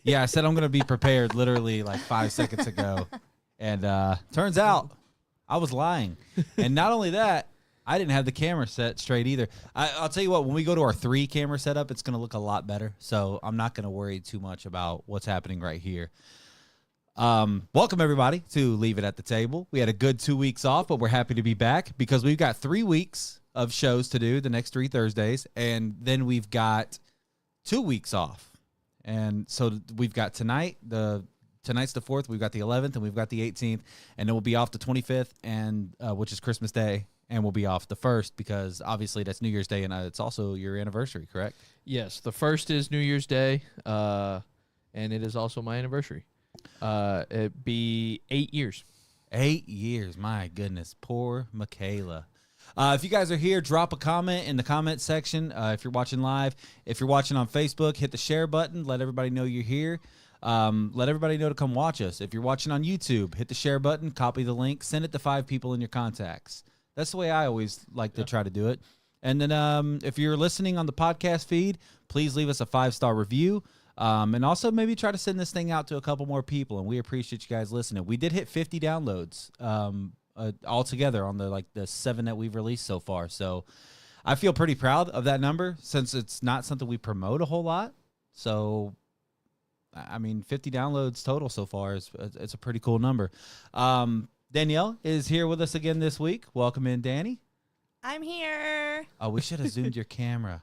Yeah, I said I'm going to be prepared literally like 5 seconds ago. And turns out I was lying. And not only that, I didn't have the camera set straight either. I'll tell you what, when we go to our 3-camera setup, it's going to look a lot better. So I'm not going to worry too much about what's happening right here. Welcome, everybody, to Leave It at the Table. We had a good 2 weeks off, but we're happy to be back because we've got 3 weeks of shows to do the next 3 Thursdays. And then we've got 2 weeks off. And so we've got tonight's the 4th, we've got the 11th, and we've got the 18th, and then we'll be off the 25th, and which is Christmas Day, and we'll be off the 1st because obviously that's New Year's Day, and it's also your anniversary, correct? Yes, the 1st is New Year's Day, and it is also my anniversary. It'd be 8 years. 8 years, my goodness, poor Michaela. If you guys are here, drop a comment in the comment section. If you're watching live, if you're watching on Facebook, hit the share button. Let everybody know you're here. Let everybody know to come watch us. If you're watching on YouTube, hit the share button, copy the link, send it to 5 people in your contacts. That's the way I always like to try to do it. And then if you're listening on the podcast feed, please leave us a 5-star review. And also maybe try to send this thing out to a couple more people. And we appreciate you guys listening. We did hit 50 downloads all together on the 7 that we've released so far. So I feel pretty proud of that number since it's not something we promote a whole lot. So I mean, 50 downloads total so far it's a pretty cool number. Danielle is here with us again this week. Welcome in, Danny. I'm here. Oh, we should have zoomed your camera.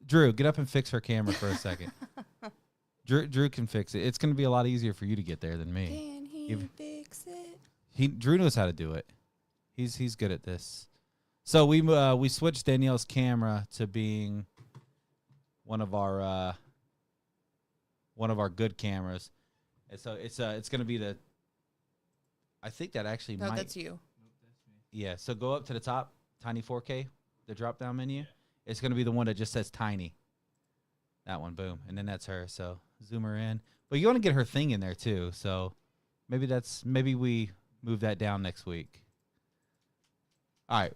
Drew, get up and fix her camera for a second. Drew can fix it. It's going to be a lot easier for you to get there than me. Can he fix it? Drew knows how to do it. He's good at this. So we switched Danielle's camera to being one of our good cameras. And so it's going to be the. I think that actually No, might. that's you. Yeah. So go up to the top, tiny 4K, the drop down menu. It's going to be the one that just says tiny. That one, boom, and then that's her. So zoom her in. But you want to get her thing in there too. So maybe we move that down next week. All right.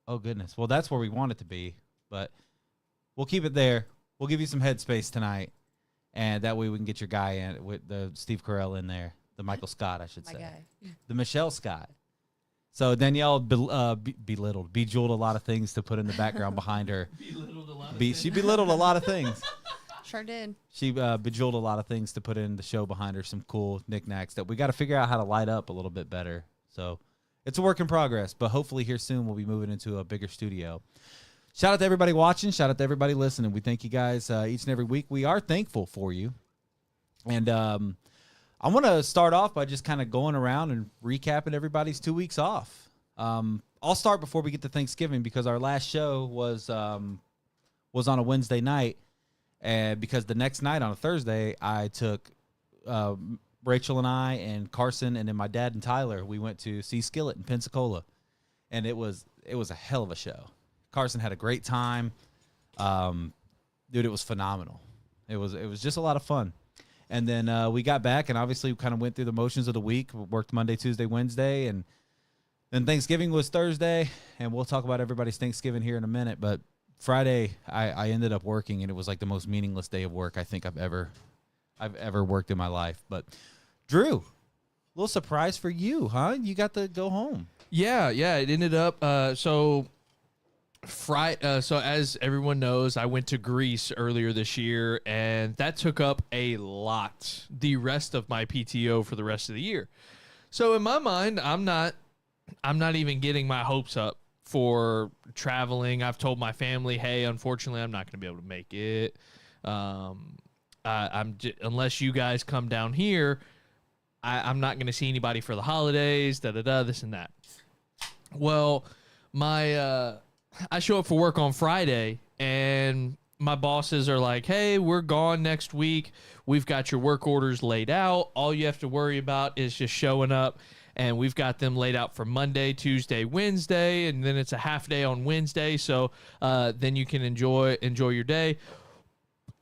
Oh goodness. Well, that's where we want it to be, but we'll keep it there. We'll give you some headspace tonight, and that way we can get your guy in with the Steve Carell in there, the Michael Scott, I should say, guy. the Michelle Scott. So Danielle bejeweled a lot of things to put in the background behind her. Belittled a lot. She belittled a lot of things. Sure did. She bejeweled a lot of things to put in the show behind her, some cool knickknacks that we got to figure out how to light up a little bit better. So it's a work in progress, but hopefully here soon we'll be moving into a bigger studio. Shout out to everybody watching. Shout out to everybody listening. We thank you guys each and every week. We are thankful for you. And I want to start off by just kind of going around and recapping everybody's 2 weeks off. I'll start before we get to Thanksgiving because our last show was on a Wednesday night. And because the next night on a Thursday, I took Rachel and I and Carson and then my dad and Tyler. We went to see Skillet in Pensacola, and it was a hell of a show. Carson had a great time. Dude, it was phenomenal. It was just a lot of fun. And then we got back and obviously kind of went through the motions of the week. Worked Monday, Tuesday, Wednesday, and then Thanksgiving was Thursday. And we'll talk about everybody's Thanksgiving here in a minute, but Friday, I ended up working, and it was like the most meaningless day of work I think I've ever worked in my life. But Drew, a little surprise for you, huh? You got to go home. Yeah. It ended up so as everyone knows, I went to Greece earlier this year, and that took up the rest of my PTO for the rest of the year. So in my mind, I'm not even getting my hopes up for traveling. I've told my family, hey, unfortunately, I'm not going to be able to make it. Unless you guys come down here, I'm not going to see anybody for the holidays, this and that. Well, I show up for work on Friday, and my bosses are like, hey, we're gone next week. We've got your work orders laid out. All you have to worry about is just showing up. And we've got them laid out for Monday, Tuesday, Wednesday, and then it's a half day on Wednesday. So then you can enjoy your day.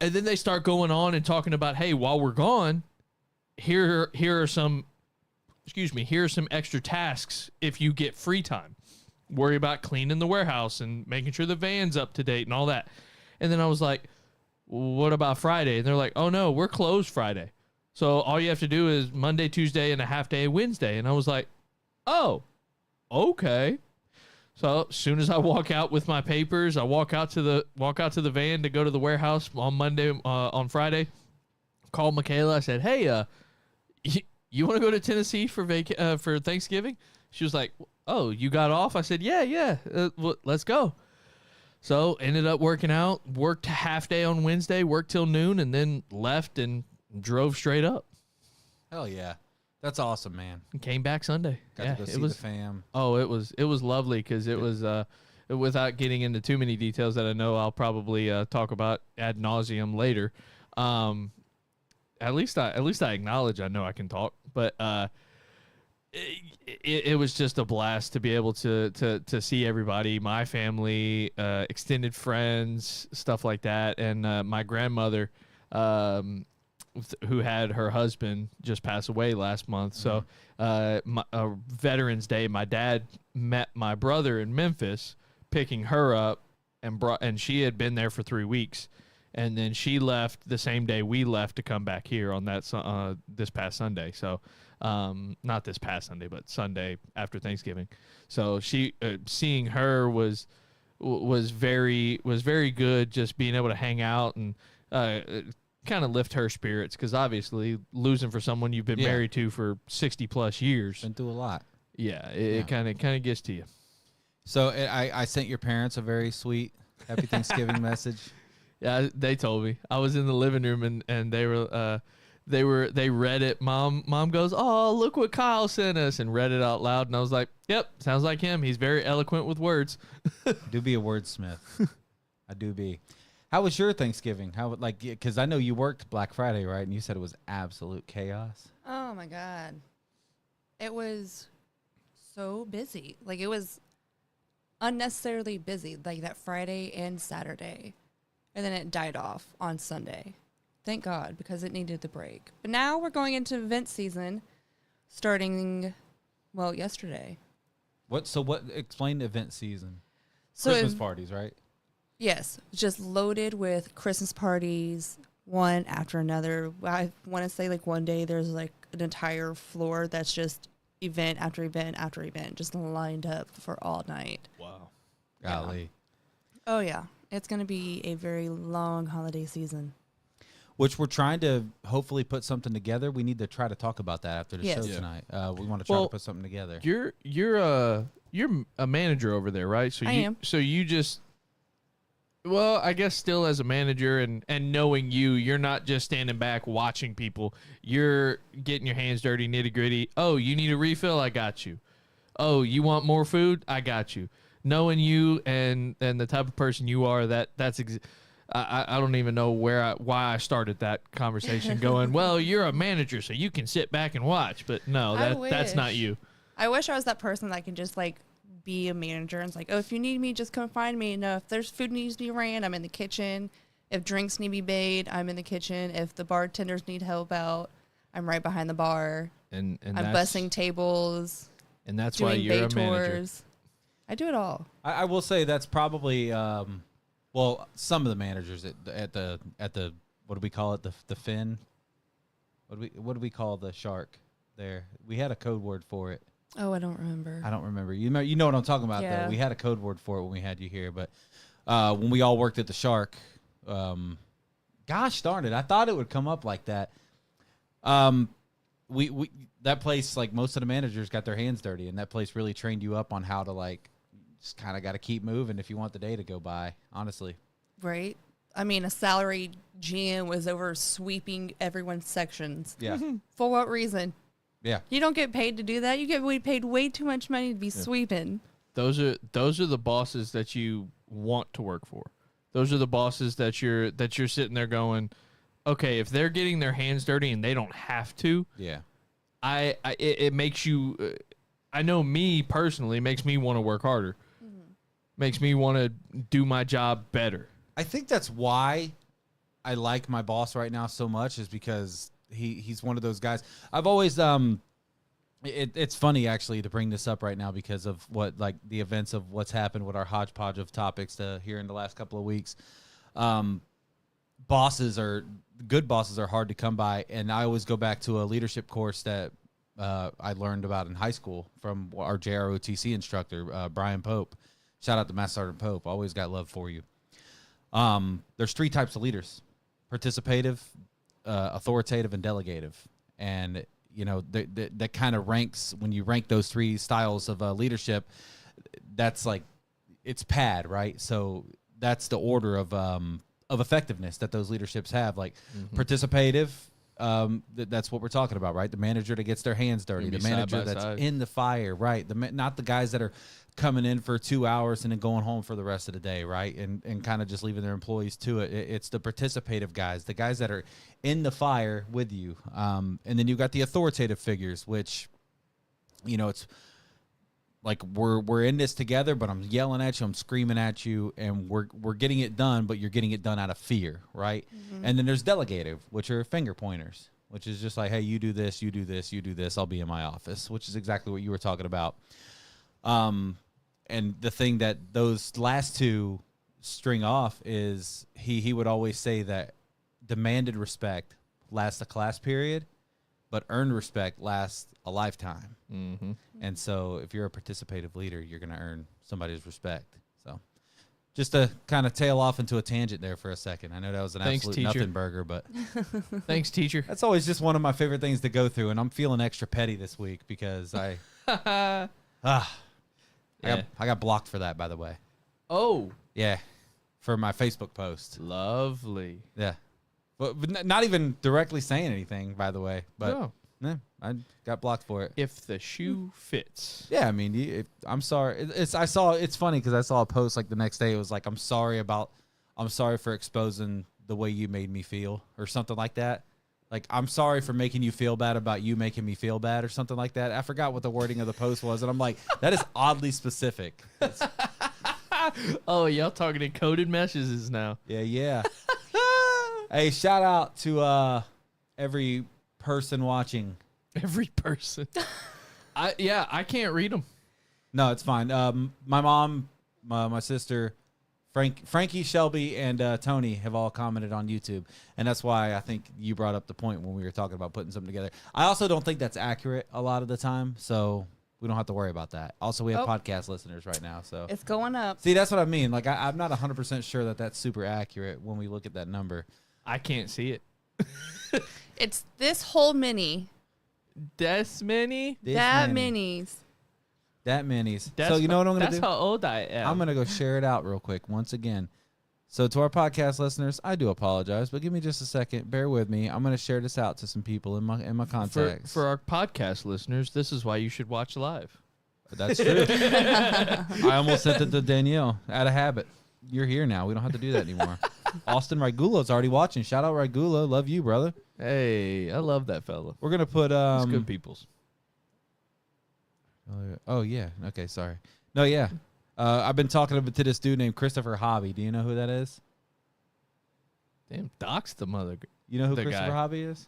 And then they start going on and talking about, hey, while we're gone, here are some extra tasks if you get free time. Worry about cleaning the warehouse and making sure the van's up to date and all that. And then I was like, what about Friday? And they're like, oh no, we're closed Friday. So all you have to do is Monday, Tuesday, and a half day Wednesday. And I was like, oh, okay. So as soon as I walk out with my papers, I walk out to the van to go to the warehouse on Monday, on Friday. Called Michaela. I said, hey, you want to go to Tennessee for for Thanksgiving? She was like, oh, you got off? I said, yeah. Well, let's go. So ended up working out, worked half day on Wednesday, worked till noon, and then left and drove straight up. Hell yeah. That's awesome, man. And came back Sunday. Got to go see the fam. Oh, it was lovely because it was without getting into too many details that I know I'll probably talk about ad nauseum later. At least I acknowledge I know I can talk, but it was just a blast to be able to see everybody, my family, extended friends, stuff like that, and my grandmother, who had her husband just pass away last month. So, Veterans Day, my dad met my brother in Memphis, picking her up, and she had been there for 3 weeks, and then she left the same day we left to come back here on that this past Sunday. So, not this past Sunday, but Sunday after Thanksgiving. So she seeing her was very good. Just being able to hang out and kind of lift her spirits, because obviously losing for someone you've been married to for 60 plus years, been through a lot. Yeah, it kind of gets to you. So I sent your parents a very sweet Happy Thanksgiving message. Yeah, they told me. I was in the living room and they read it. Mom goes, "Oh, look what Kyle sent us," and read it out loud. And I was like, "Yep, sounds like him. He's very eloquent with words." Do be a wordsmith. I do be. How was your Thanksgiving? Because I know you worked Black Friday, right? And you said it was absolute chaos. Oh my God. It was so busy. Like, it was unnecessarily busy, like that Friday and Saturday. And then it died off on Sunday. Thank God, because it needed the break. But now we're going into event season starting, yesterday. Explain event season. So Christmas parties, right? Yes, just loaded with Christmas parties, one after another. I want to say like one day there's like an entire floor that's just event after event after event, just lined up for all night. Wow. Golly. Oh, yeah. It's going to be a very long holiday season. Which we're trying to hopefully put something together. We need to try to talk about that after the show tonight. We want to try to put something together. You're a manager over there, right? So I am. So you just... Well, I guess still as a manager and knowing you're not just standing back watching people. You're getting your hands dirty, nitty gritty. Oh, you need a refill? I got you. Oh, you want more food? I got you. Knowing you and the type of person you are, I don't even know why I started that conversation going, well, you're a manager, so you can sit back and watch. But no, that's not you. I wish I was that person that can just like be a manager and it's like, oh, if you need me, just come find me. No, if there's food needs to be ran, I'm in the kitchen. If drinks need to be made, I'm in the kitchen. If the bartenders need help out, I'm right behind the bar. And I'm bussing tables. And that's why you're a manager. I do it all. I will say that's probably some of the managers at the what do we call it, the fin? What do we call the shark there? We had a code word for it. Oh, I don't remember. I don't remember. You know what I'm talking about, Yeah. though. We had a code word for it when we had you here, but when we all worked at the Shark, gosh darn it, I thought it would come up like that. We that place, like most of the managers got their hands dirty, and that place really trained you up on how to like just kind of got to keep moving if you want the day to go by. Honestly, Right? I mean, a salary GM was over sweeping everyone's sections. yeah, For what reason? yeah. You don't get paid to do that. You get paid way too much money to be sweeping. Those are the bosses that you want to work for. Those are the bosses that you're sitting there going, okay, if they're getting their hands dirty and they don't have to, Yeah. It makes you. I know me personally, it makes me want to work harder. Makes me want to do my job better. I think that's why I like my boss right now so much, is because he's one of those guys. I've always it's funny actually to bring this up right now because of what, like, the events of what's happened with our hodgepodge of topics here in the last couple of weeks. good bosses are hard to come by. And I always go back to a leadership course that I learned about in high school from our JROTC instructor, Brian Pope. Shout out to Master Sergeant Pope. Always got love for you. There's 3 types of leaders: participative, authoritative, and delegative. And that kind of ranks, when you rank those 3 styles of leadership, that's like, it's PAD, right? So that's the order of effectiveness that those leaderships have. Like participative, that's what we're talking about, right? The manager that gets their hands dirty, the manager that's in the fire, right? Not the guys that are coming in for 2 hours and then going home for the rest of the day, right? And kind of just leaving their employees to it. It's the participative guys, the guys that are in the fire with you. And then you've got the authoritative figures, which, it's like we're in this together, but I'm yelling at you, I'm screaming at you, and we're getting it done, but you're getting it done out of fear, right? And then there's delegative, which are finger pointers, which is just like, hey, you do this, you do this, you do this, I'll be in my office, which is exactly what you were talking about. And the thing that those last 2 string off is he would always say that demanded respect lasts a class period, but earned respect lasts a lifetime. And so if you're a participative leader, you're going to earn somebody's respect. So just to kind of tail off into a tangent there for a second. I know that was an absolute nothing burger, but Thanks, teacher. that's always just one of my favorite things to go through. And I'm feeling extra petty this week because I got blocked for that, by the way. Oh, Yeah, for my Facebook post. lovely. Yeah, but not even directly saying anything, by the way. But No. I got blocked for it. If the shoe fits. Yeah, I mean, I'm sorry. It's funny because I saw a post like the next day. It was like, I'm sorry for exposing the way you made me feel, or something like that. Like, I'm sorry for making you feel bad about you making me feel bad, or something like that. I forgot what the wording of the post was, and I'm like, that is oddly specific. Oh, y'all talking in coded messages now. Yeah. Hey, shout out to every person watching. Every person. I can't read them. No, it's fine. My mom, my sister, Frankie, Shelby, and Tony have all commented on YouTube, and that's why I think you brought up the point when we were talking about putting something together. I also don't think that's accurate a lot of the time, so we don't have to worry about that. Also, we have podcast listeners right now, so It's going up. see, that's what I mean. Like, I'm not 100% sure that that's super accurate when we look at that number. I can't see it. It's this whole mini. This many? That minis. That minis. So you know what I'm going to do? That's how old I am. I'm going to go share it out real quick once again. So to our podcast listeners, I do apologize, but give me just a second. Bear with me. I'm going to share this out to some people in my contacts. For our podcast listeners, this is why you should watch live. That's true. I almost sent it to Danielle out of habit. You're here now. We don't have to do that anymore. Austin Raigulo's already watching. Shout out Raigulo. Love you, brother. Hey, I love that fella. We're going to put... He's good peoples. Oh, yeah. Okay, sorry. No, yeah. I've been talking to this dude named Christopher Hobby. Do you know who that is? Damn, Doc's the mother. You know who The Christopher guy. Hobby is?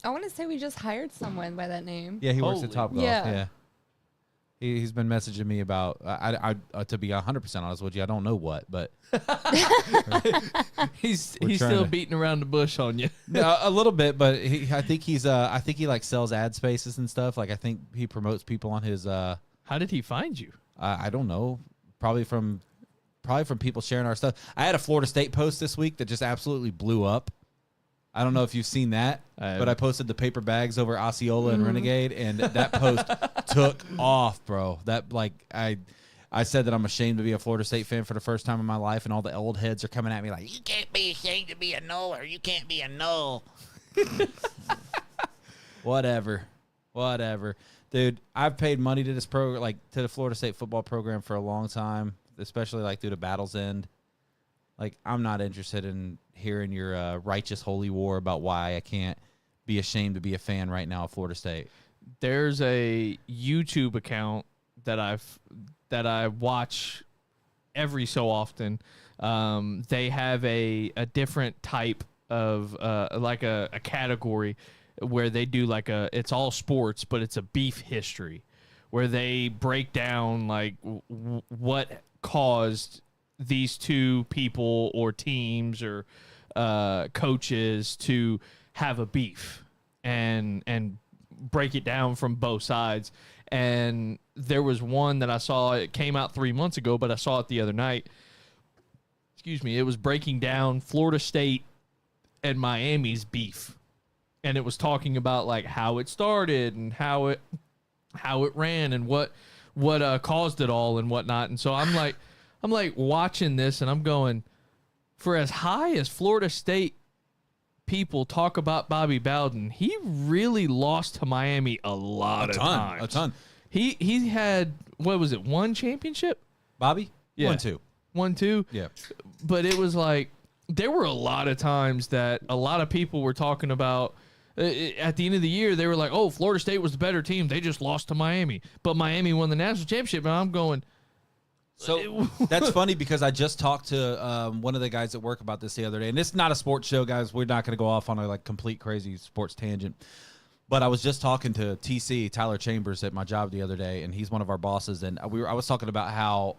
I want to say we just hired someone by that name. Yeah, he works at Holy- Topgolf. Yeah. Yeah. He's been messaging me about, I to be 100% honest with you, I don't know what, but He's We're trying still to- beating around the bush on you. no, a little bit, but I think he like sells ad spaces and stuff. Like, I think he promotes people on his, How did he find you? I don't know, probably from people sharing our stuff. I had a Florida State post this week that just absolutely blew up. I don't know if you've seen that, but I posted the paper bags over Osceola and Renegade, and that post took off, bro. That, like, I said that I'm ashamed to be a Florida State fan for the first time in my life, and all the old heads are coming at me like, you can't be ashamed to be a Knoller. You can't be a Knoll. Whatever. Dude, I've paid money to this program, like to the Florida State football program for a long time, especially like through the Battle's End. Like, I'm not interested in hearing your righteous holy war about why I can't be ashamed to be a fan right now of Florida State. There's a YouTube account that I watch every so often. They have a different type of like a category where they do like it's all sports, but it's a beef history where they break down like what caused these two people or teams or coaches to have a beef and break it down from both sides. And there was one that I saw, it came out 3 months ago, but I saw it the other night. Excuse me. It was breaking down Florida State and Miami's beef. And it was talking about like how it started and how it ran and what caused it all and whatnot. And so I'm like watching this and I'm going, for as high as Florida State people talk about Bobby Bowden, he really lost to Miami a lot of times. A ton. He had, what was it, one championship? Bobby? Yeah. 1-2. 1-2? Yeah. But it was like, there were a lot of times that a lot of people were talking about, at the end of the year, they were like, oh, Florida State was the better team. They just lost to Miami. But Miami won the national championship. And I'm going, so that's funny because I just talked to one of the guys at work about this the other day. And it's not a sports show, guys. We're not going to go off on a like complete crazy sports tangent. But I was just talking to TC, Tyler Chambers, at my job the other day, and he's one of our bosses. And I was talking about how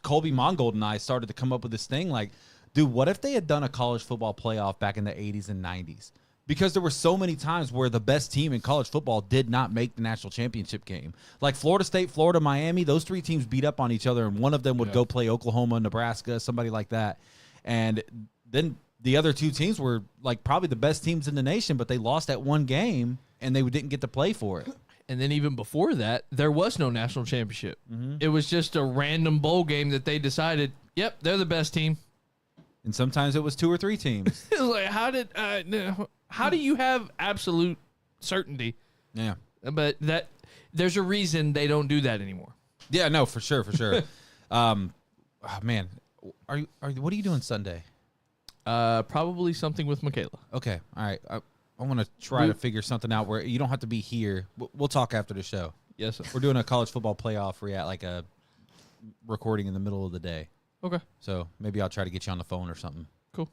Colby Mongold and I started to come up with this thing like, dude, what if they had done a college football playoff back in the 80s and 90s? Because there were so many times where the best team in college football did not make the national championship game. Like Florida State, Florida, Miami, those three teams beat up on each other, and one of them would go play Oklahoma, Nebraska, somebody like that. And then the other two teams were like probably the best teams in the nation, but they lost that one game, and they didn't get to play for it. and then even before that, there was no national championship. It was just a random bowl game that they decided, yep, they're the best team. And sometimes it was two or three teams. It was like, how do you have absolute certainty? Yeah. But there's a reason they don't do that anymore. Yeah, no, for sure. Oh, man, what are you doing Sunday? Probably something with Michaela. Okay, all right. I want to try to figure something out where you don't have to be here. We'll talk after the show. Yes, sir. We're doing a college football playoff like a recording in the middle of the day. Okay. So maybe I'll try to get you on the phone or something. Cool.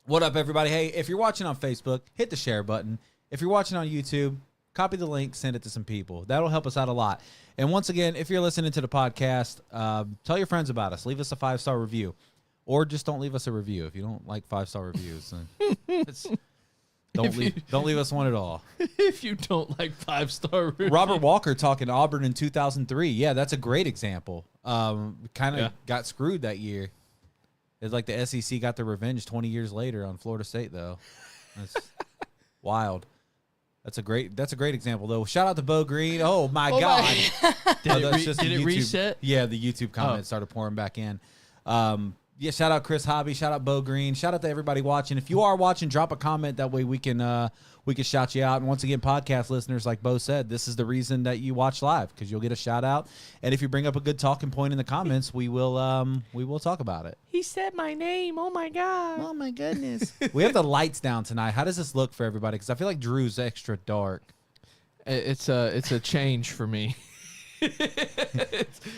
What up, everybody? Hey, if you're watching on Facebook, hit the share button. If you're watching on YouTube, copy the link, send it to some people. That'll help us out a lot. And once again, if you're listening to the podcast, tell your friends about us. Leave us a 5-star review. Or just don't leave us a review. If you don't like 5-star reviews, then don't leave us one at all. If you don't like 5-star reviews. Robert Walker talking Auburn in 2003. Yeah, that's a great example. Kind of got screwed that year. It's like the SEC got their revenge 20 years later on Florida State, though. That's wild. That's a great example, though. Shout out to Bo Green. Oh my God! Did it reset? Yeah, the YouTube comments started pouring back in. Yeah, shout out Chris Hobby. Shout out Bo Green. Shout out to everybody watching. If you are watching, drop a comment. That way we can shout you out. And once again, podcast listeners, like Bo said, this is the reason that you watch live, because you'll get a shout out. And if you bring up a good talking point in the comments, we will talk about it. He said my name. Oh my God. Oh my goodness. We have the lights down tonight. How does this look for everybody? Because I feel like Drew's extra dark. It's a change for me.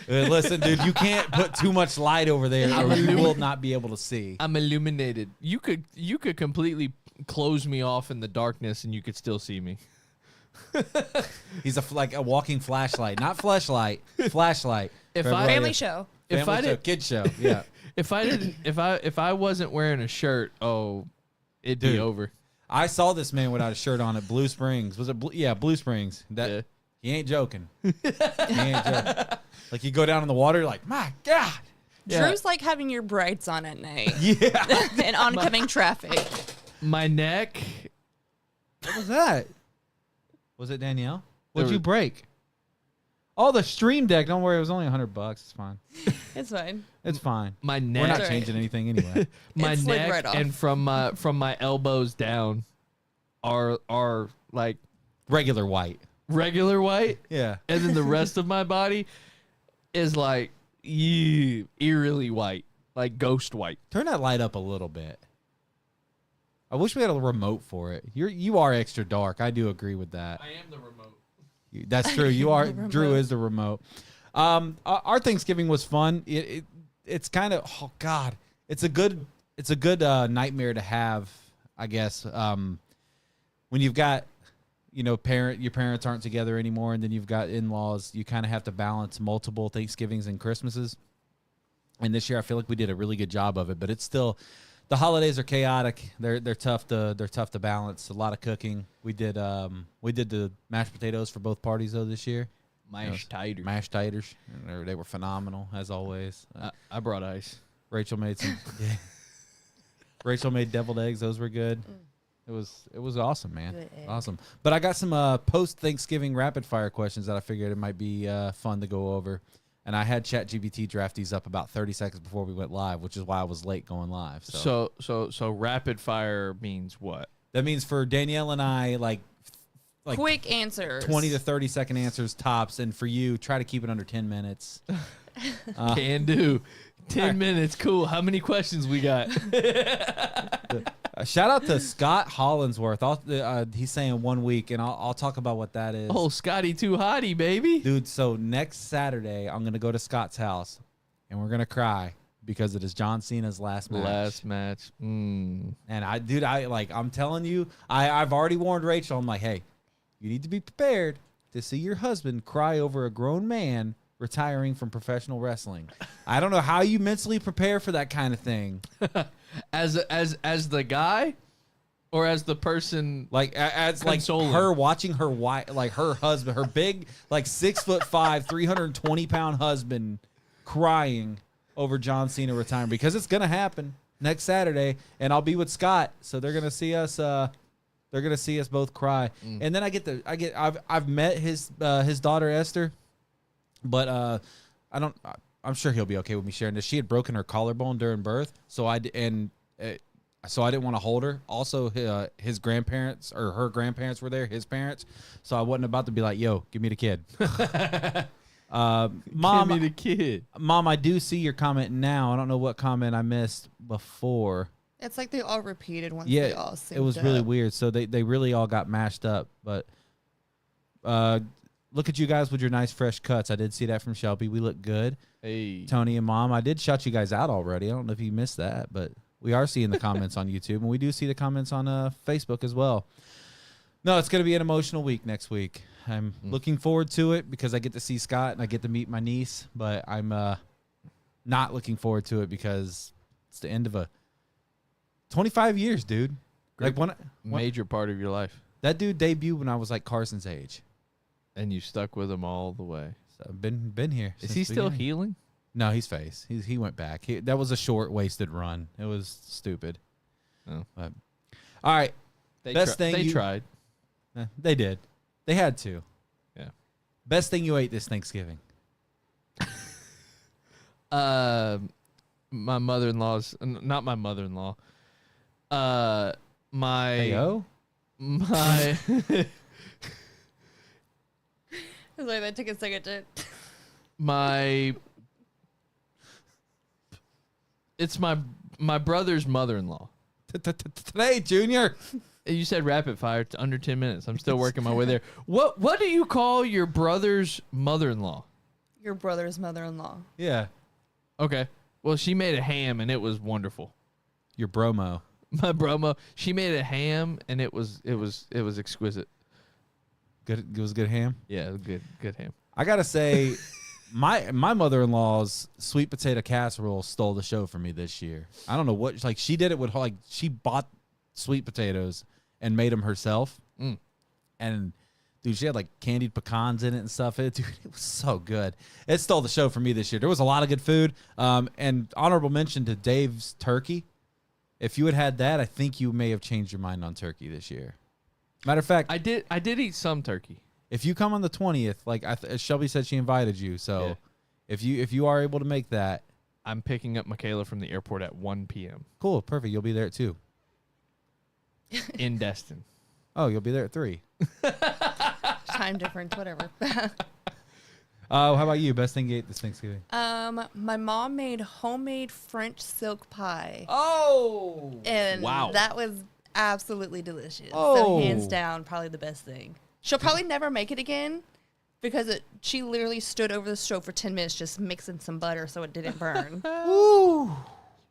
Listen, dude, you can't put too much light over there or you will not be able to see. I'm illuminated. You could completely close me off in the darkness and you could still see me. He's like a walking flashlight, not fleshlight, flashlight. Family show. Kid show, yeah. If I wasn't wearing a shirt, it'd be over. I saw this man without a shirt on at Blue Springs. Was it Blue Springs? He ain't joking. Like you go down in the water, you're like, my God. Yeah. Drew's like having your brights on at night. Yeah. And oncoming traffic. My neck. What was that? Was it Danielle? What'd you break? Oh, the Stream Deck. Don't worry, it was only $100. It's fine. It's fine. It's fine. My neck. We're not changing anything anyway. My neck right and from my elbows down are like regular white. Regular white, yeah, and then the rest of my body is like eerily white, like ghost white. Turn that light up a little bit. I wish we had a remote for it. You are extra dark. I do agree with that. I am the remote. That's true. You are. Drew is the remote. Our Thanksgiving was fun. It's kind of it's a good nightmare to have, I guess. When you've got your parents aren't together anymore, and then you've got in-laws. You kind of have to balance multiple Thanksgivings and Christmases. And this year, I feel like we did a really good job of it. But it's still, the holidays are chaotic. They're tough to balance. A lot of cooking. We did the mashed potatoes for both parties though this year. Mashed taters. Mashed taters. And they were phenomenal as always. I brought ice. Rachel made some. Yeah. Rachel made deviled eggs. Those were good. It was awesome, man. Good egg. Awesome. But I got some post Thanksgiving rapid fire questions that I figured it might be fun to go over. And I had ChatGPT draft these up about 30 seconds before we went live, which is why I was late going live. So rapid fire means what? That means for Danielle and I, like Quick answers. 20 to 30-second answers tops. And for you, try to keep it under 10 minutes. Can do. 10 minutes. Cool. How many questions we got? Shout out to Scott Hollinsworth. He's saying 1 week, and I'll talk about what that is. Oh, Scotty too hottie, baby. Dude, so next Saturday, I'm going to go to Scott's house, and we're going to cry because it is John Cena's last match. Last match. And I'm telling you, I've already warned Rachel. I'm like, hey, you need to be prepared to see your husband cry over a grown man retiring from professional wrestling. I don't know how you mentally prepare for that kind of thing. As the guy, or as the person? As Consoling. her watching her wife, like her husband, her big 6'5", 320-pound husband crying over John Cena retiring, because it's gonna happen next Saturday, and I'll be with Scott, so they're gonna see us. They're gonna see us both cry, and then I've met his daughter Esther, but I'm sure he'll be okay with me sharing this. She had broken her collarbone during birth, so I didn't want to hold her. Also, his grandparents or her grandparents were there, his parents, so I wasn't about to be like, "Yo, give me the kid." Mom, Give me the kid. Mom, I do see your comment now. I don't know what comment I missed before. It's like they all repeated once Yeah, they all synced it was really up. weird. So they really all got mashed up. But look at you guys with your nice fresh cuts. I did see that from Shelby. We look good. Hey. Tony and Mom, I did shout you guys out already. I don't know if you missed that, but we are seeing the comments on YouTube, and we do see the comments on Facebook as well. No, it's going to be an emotional week next week. I'm looking forward to it because I get to see Scott and I get to meet my niece, but I'm not looking forward to it because it's the end of a 25 years, dude. Great. Like Major part of your life. that dude debuted when I was like Carson's age. And you stuck with him all the way. So I've been here. Is since he the still beginning. healing? No, he's face. He went back. That was a short, wasted run. It was stupid. Oh. But, all right. Best thing they you- tried. They did. They had to. Yeah. Best thing you ate this Thanksgiving. My mother-in-law's not my mother-in-law. My Heyo? my It's like that took a second to. my it's my brother's mother-in-law. Today, Junior. You said rapid fire to under 10 minutes. I'm still working my way there. What do you call your brother's mother-in-law? Your brother's mother-in-law. Yeah. Okay. Well, she made a ham and it was wonderful. Your bromo. My bromo, she made a ham and it was exquisite. Good. It was good ham. Yeah, good ham. I gotta say, my mother-in-law's sweet potato casserole stole the show for me this year. I don't know what, like, she did it with, like, she bought sweet potatoes and made them herself. And dude, she had like candied pecans in it and stuff. It was so good. It stole the show for me this year. There was a lot of good food. And honorable mention to Dave's turkey. If you had that, I think you may have changed your mind on turkey this year. Matter of fact, I did eat some turkey. if you come on the 20th, like Shelby said, she invited you. So Yeah. if you are able to make that, I'm picking up Michaela from the airport at 1 p.m. cool, perfect. You'll be there at 2. in Destin. Oh, you'll be there at 3. Time difference, whatever. How about you? Best thing you ate this Thanksgiving? My mom made homemade French silk pie. Oh, And Wow. that was absolutely delicious. Oh. So hands down, probably the best thing. She'll probably never make it again because she literally stood over the stove for 10 minutes just mixing some butter so it didn't burn.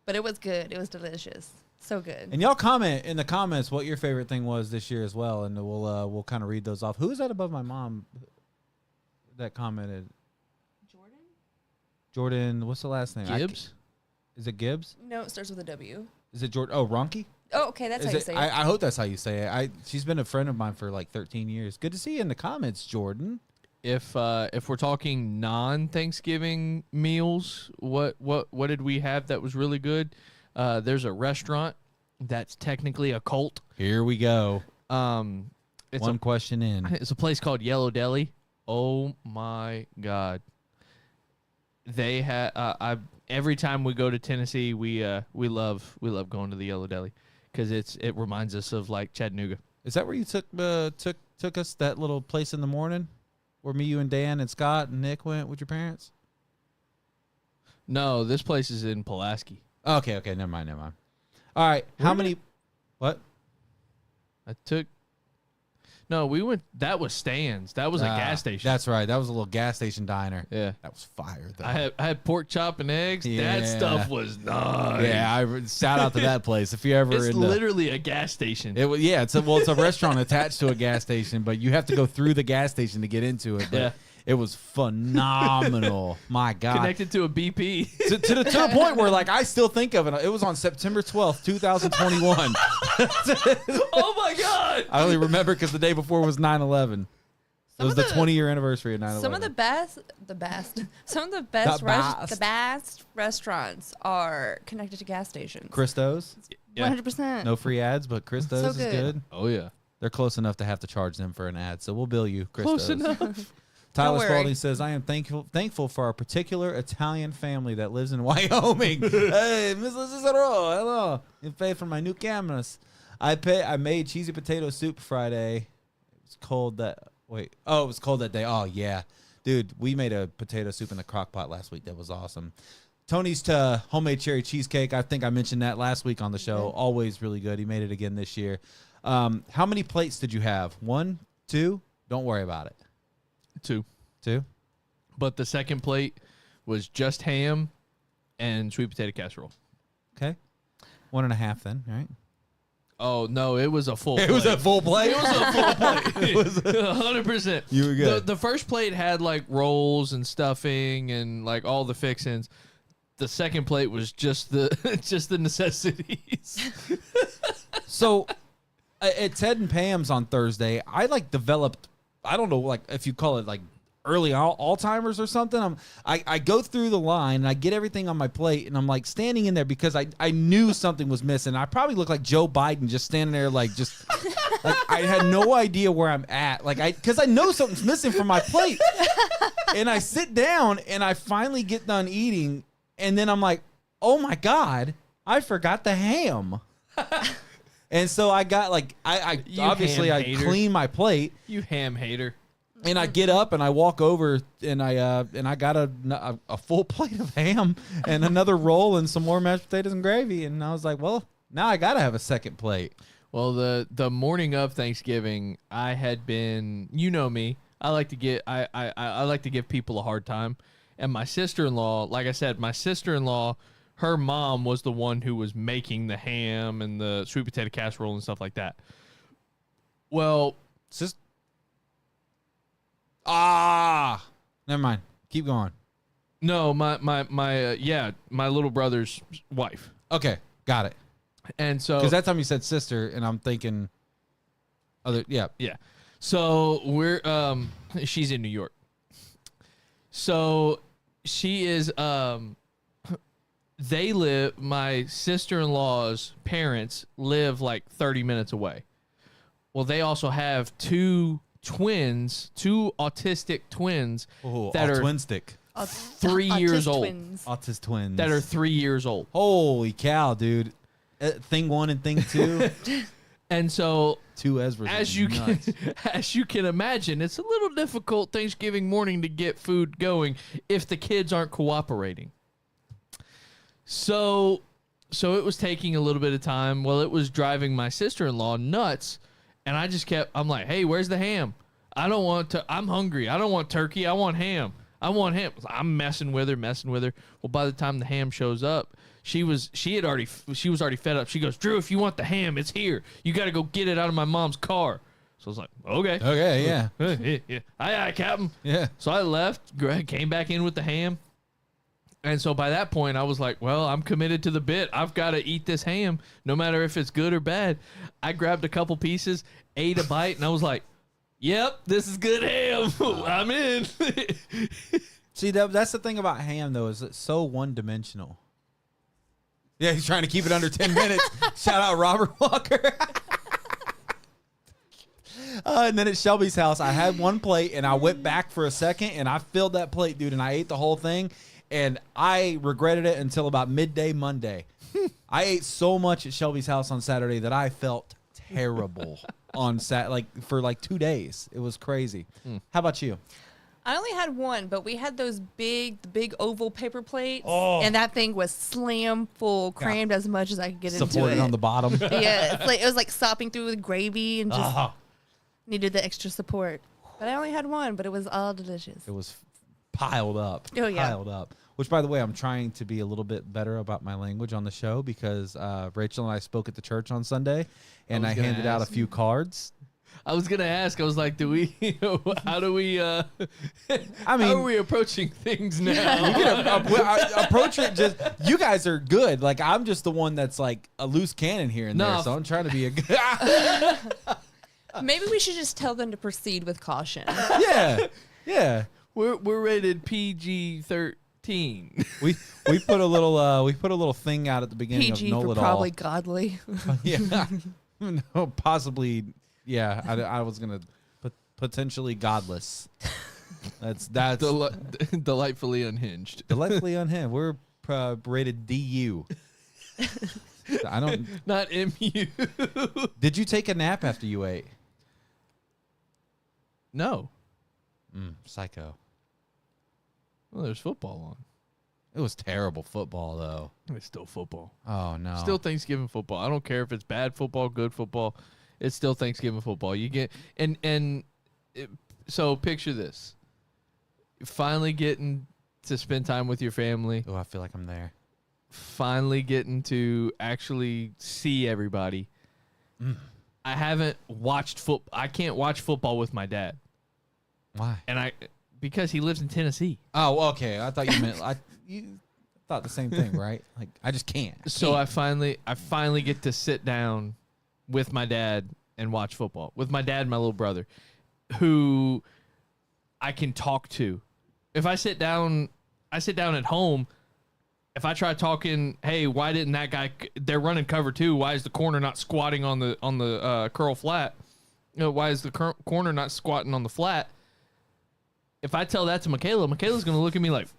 But it was good. It was delicious. So good. And y'all comment in the comments what your favorite thing was this year as well, and we'll kind of read those off. Who is that above my mom that commented? Jordan, what's the last name? Gibbs? Is it Gibbs? No, it starts with a W. Is it Jordan? Oh, Ronke? Oh, okay, that's Is how you it, say it. I hope that's how you say it. She's been a friend of mine for like 13 years. Good to see you in the comments, Jordan. If we're talking non-Thanksgiving meals, what did we have that was really good? There's a restaurant that's technically a cult. Here we go. It's One question in. It's a place called Yellow Deli. Oh my God! They have every time we go to Tennessee, we love going to the Yellow Deli because it reminds us of like Chattanooga. Is that where you took us that little place in the morning, where me, you, and Dan and Scott and Nick went with your parents? No, this place is in Pulaski. Okay, never mind. All right, how many? What? No, we went. That was Stan's. That was a gas station. That's right. That was a little gas station diner. Yeah. That was fire, though. I had pork chop and eggs. Yeah. That stuff was nice. Yeah, shout out to that place. If you ever It's in the, literally a gas station. it was it's a restaurant attached to a gas station, but you have to go through the gas station to get into it. But Yeah. it was phenomenal. My God. Connected to a BP. to the point where like I still think of it. It was on September 12th, 2021. Oh my God! I only remember because the day before was 9/11. It was the 20-year anniversary of 9/11. Some of the best restaurants are connected to gas stations. Christos. Yeah. 100%. No free ads, but Christos So is good. good. Oh yeah. They're close enough to have to charge them for an ad, so we'll bill you, Christos. Close enough. Tyler worry. Spalding says, I am thankful for our particular Italian family that lives in Wyoming. Hey, Mrs. Cicero, hello. You pay for my new cameras. I made cheesy potato soup Friday. It was cold that it was cold that day. Oh yeah. Dude, we made a potato soup in the crock pot last week. That was awesome. Tony's homemade cherry cheesecake. I think I mentioned that last week on the show. Always really good. He made it again this year. How many plates did you have? 1, 2? Don't worry about it. 2. 2? But the second plate was just ham and sweet potato casserole. Okay. 1.5 then, right? Oh no, it was a full. It was a full plate. It was a full plate. 100%. You were good. The first plate had like rolls and stuffing and like all the fixings. The second plate was just the necessities. So at Ted and Pam's on Thursday, I like developed, I don't know, like if you call it like early Alzheimer's or something. I go through the line and I get everything on my plate and I'm like standing in there because I knew something was missing. I probably look like Joe Biden just standing there like I had no idea where I'm at. Because I know something's missing from my plate. And I sit down and I finally get done eating and then I'm like, oh my God, I forgot the ham. And so I got I You obviously ham I hater. clean my plate. You ham hater. And I get up and I walk over and I got a full plate of ham and another roll and some more mashed potatoes and gravy. And I was like, well, now I got to have a second plate. Well, the morning of Thanksgiving, I had been, you know me, I like to give people a hard time. And my sister-in-law, like I said, her mom was the one who was making the ham and the sweet potato casserole and stuff like that. Well, never mind. Keep going. no, my little brother's wife. Okay, got it. And so Because that time you said sister, and I'm thinking Yeah. So we're she's in New York. So she is my sister-in-law's parents live like 30 minutes away. Well, they also have two autistic twins that are twin stick. 3 years old. Twins. Autist twins. That are 3 years old. Holy cow, dude. Thing 1 and thing 2. And so 2 Ezras. as you can imagine, it's a little difficult Thanksgiving morning to get food going if the kids aren't cooperating. So it was taking a little bit of time. Well, it was driving my sister-in-law nuts, and I'm like, hey, where's the ham? I'm hungry. I don't want turkey. I want ham. I'm messing with her. Well, by the time the ham shows up, she was already fed up. She goes, Drew, if you want the ham, it's here. You got to go get it out of my mom's car. So I was like, okay. Okay, yeah. Yeah. Aye, Captain. Yeah. So I left. Greg came back in with the ham. And so by that point, I was like, well, I'm committed to the bit. I've got to eat this ham, no matter if it's good or bad. I grabbed a couple pieces, ate a bite, and I was like, yep, this is good ham. I'm in. See, that's the thing about ham, though, is it's so one-dimensional. Yeah, he's trying to keep it under 10 minutes. Shout out Robert Walker. And then at Shelby's house, I had one plate, and I went back for a second, and I filled that plate, dude, and I ate the whole thing. And I regretted it until about midday Monday. I ate so much at Shelby's house on Saturday that I felt terrible for 2 days. It was crazy. How about you? I only had one, but we had the big oval paper plates, Oh. and that thing was slam full, crammed as much as I could get into Supported it. on the bottom. Yeah, it was like sopping through with gravy and just needed the extra support. But I only had one, but it was all delicious. It was piled up. Oh, yeah. Piled up. Which, by the way, I'm trying to be a little bit better about my language on the show because Rachel and I spoke at the church on Sunday, and I gonna handed out a ask. few cards. I was going to ask, I was like, how do we I how mean, are we approaching things now? you can approach it just. You guys are good. Like, I'm just the one that's like a loose cannon here and No. there. So I'm trying to be a good. Maybe we should just tell them to proceed with caution. Yeah. Yeah. We're rated PG-13. We put a little thing out at the beginning PG of Know for It All. probably godly. Yeah. No, possibly. Yeah. I was gonna potentially godless. That's Delightfully unhinged. delightfully on him. We're rated DU. I don't. Not MU. Did you take a nap after you ate? No. Psycho. Well, there's football on. It was terrible football though. It's still football. Oh no. Still Thanksgiving football. I don't care if it's bad football, good football. It's still Thanksgiving football. You get so picture this. Finally getting to spend time with your family. Oh, I feel like I'm there. Finally getting to actually see everybody. I haven't watched football. I can't watch football with my dad. Why? And because he lives in Tennessee. Oh, okay. I thought you meant you thought the same thing, right? Like I just can't. So I finally get to sit down with my dad and watch football with my dad and my little brother, who I can talk to. If I sit down at home. If I try talking, hey, why didn't that guy? They're running cover 2. Why is the corner not squatting on the curl flat? Why is the corner not squatting on the flat? If I tell that to Michaela's going to look at me like,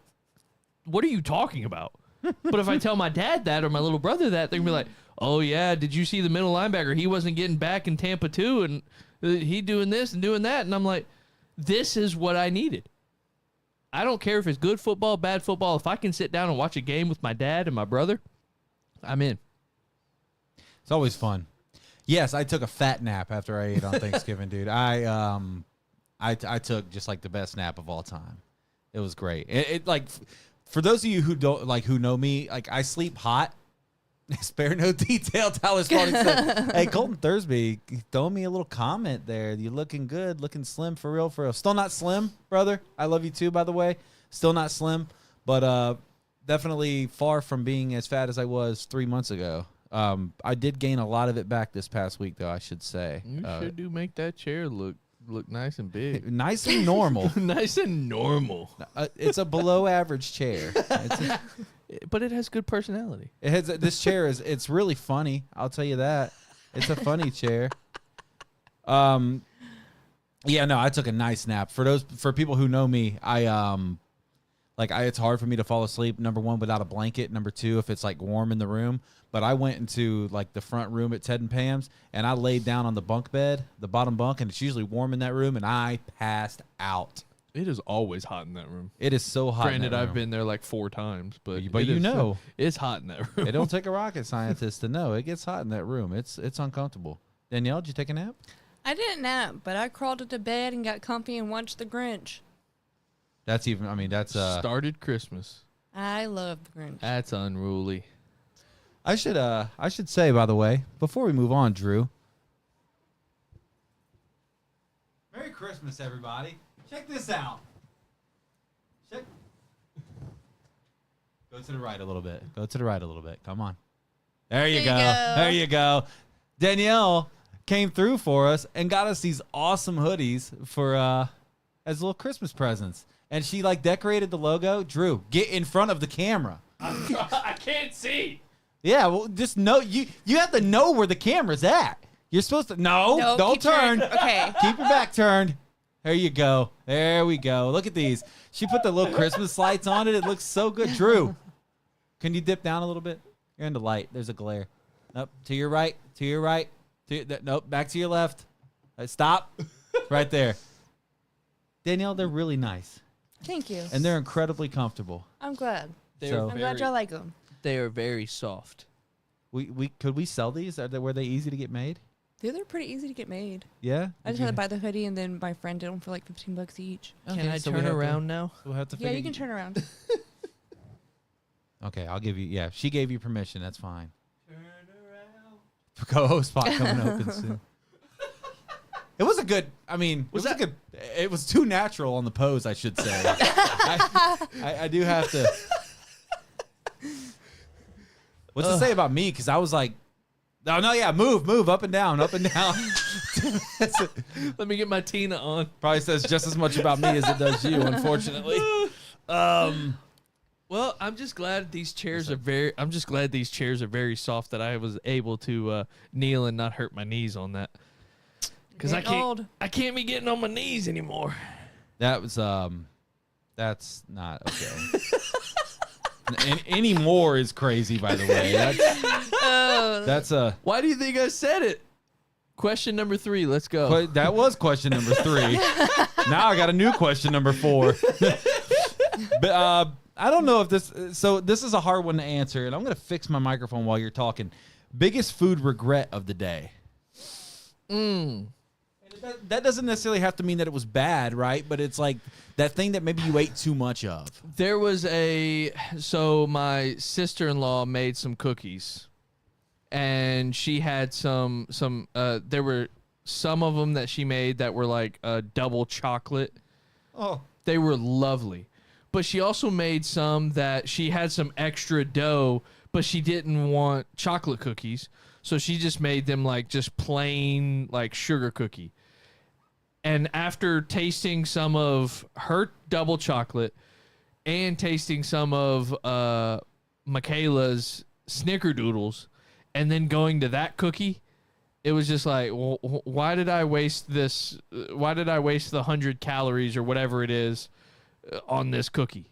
what are you talking about? But if I tell my dad that or my little brother that, they're going to be like, oh, yeah, did you see the middle linebacker? He wasn't getting back in Tampa, too, and he doing this and doing that. And I'm like, this is what I needed. I don't care if it's good football, bad football. If I can sit down and watch a game with my dad and my brother, I'm in. It's always fun. Yes, I took a fat nap after I ate on Thanksgiving, dude. I took just like the best nap of all time. It was great. It like for those of you who don't who know me, like I sleep hot. Spare no detail. Tyler Spalding said, "Hey, Colton Thursby, throw me a little comment there. You looking good, looking slim for real, for real. Still not slim, brother. I love you too, by the way. Still not slim, but definitely far from being as fat as I was 3 months ago. I did gain a lot of it back this past week, though. I should say. You sure do make that chair look nice and big, Nice and normal. nice and normal. It's a below average chair. But it has good personality. It has this chair it's really funny. I'll tell you that. It's a funny chair. Yeah, no, I took a nice nap. For people who know me, it's hard for me to fall asleep. Number one, without a blanket. Number two, if it's like warm in the room. But I went into like the front room at Ted and Pam's, and I laid down on the bunk bed, the bottom bunk, and it's usually warm in that room, and I passed out. It is always hot in that room. It is so hot. Granted, in that I've room. been there like 4 times, but you know. it's hot in that room. It don't take a rocket scientist to know it gets hot in that room. It's uncomfortable. Danielle, did you take a nap? I didn't nap, but I crawled into bed and got comfy and watched The Grinch. That's Started Christmas. I love The Grinch. That's unruly. I should say, by the way, before we move on, Drew. Merry Christmas, everybody. Check this out. Go to the right a little bit. Go to the right a little bit. Come on. There you There you go. go. There you go. Danielle came through for us and got us these awesome hoodies for as little Christmas presents. And she like decorated the logo. Drew, get in front of the camera. I can't see. Yeah, well, just know you have to know where the camera's at. You're supposed to No, don't keep your- turn. okay. Keep your back turned. There you go. There we go. Look at these. She put the little Christmas lights on it. It looks so good. Drew, can you dip down a little bit? You're in the light. There's a glare. Nope. To your right. To your right. Nope. Back to your left. Stop. Right there. Danielle, they're really nice. Thank you. And they're incredibly comfortable. I'm glad. So- I'm glad y'all like them. They are very soft. Could we sell these? Were they easy to get made? They're pretty easy to get made. Yeah. I just had to buy the hoodie, and then my friend did them for like $15 each. Can I turn around now? We'll have to Yeah, figure you can turn around. Okay, I'll give you. Yeah, she gave you permission. That's fine. Turn around. Co-host spot coming open soon. It was a good. I mean, Was it was that- a good. It was too natural on the pose, I should say. I do have to. What's it say about me? Because I was like, no, yeah, move up and down, up and down. Let me get my Tina on. Probably says just as much about me as it does you, unfortunately. Well, I'm just glad these chairs are very. I'm just glad these chairs are very soft that I was able to kneel and not hurt my knees on that. Because Getting old. I can't be getting on my knees anymore. That was that's not okay. Any more is crazy, by the way. That's a Why do you think I said it? Question number 3. Let's go. that was question number 3. Now I got a new question number 4. But I don't know if this. So this is a hard one to answer, and I'm gonna fix my microphone while you're talking. Biggest food regret of the day. That doesn't necessarily have to mean that it was bad, right? But it's like that thing that maybe you ate too much of. There was so my sister-in-law made some cookies, and she had some there were some of them that she made that were like double chocolate. Oh, They were lovely. But she also made some that she had some extra dough, but she didn't want chocolate cookies. So she just made them like just plain like sugar cookie. And after tasting some of her double chocolate and tasting some of Michaela's snickerdoodles and then going to that cookie, it was just like, well, why did I waste this? Why did I waste the 100 calories or whatever it is on this cookie?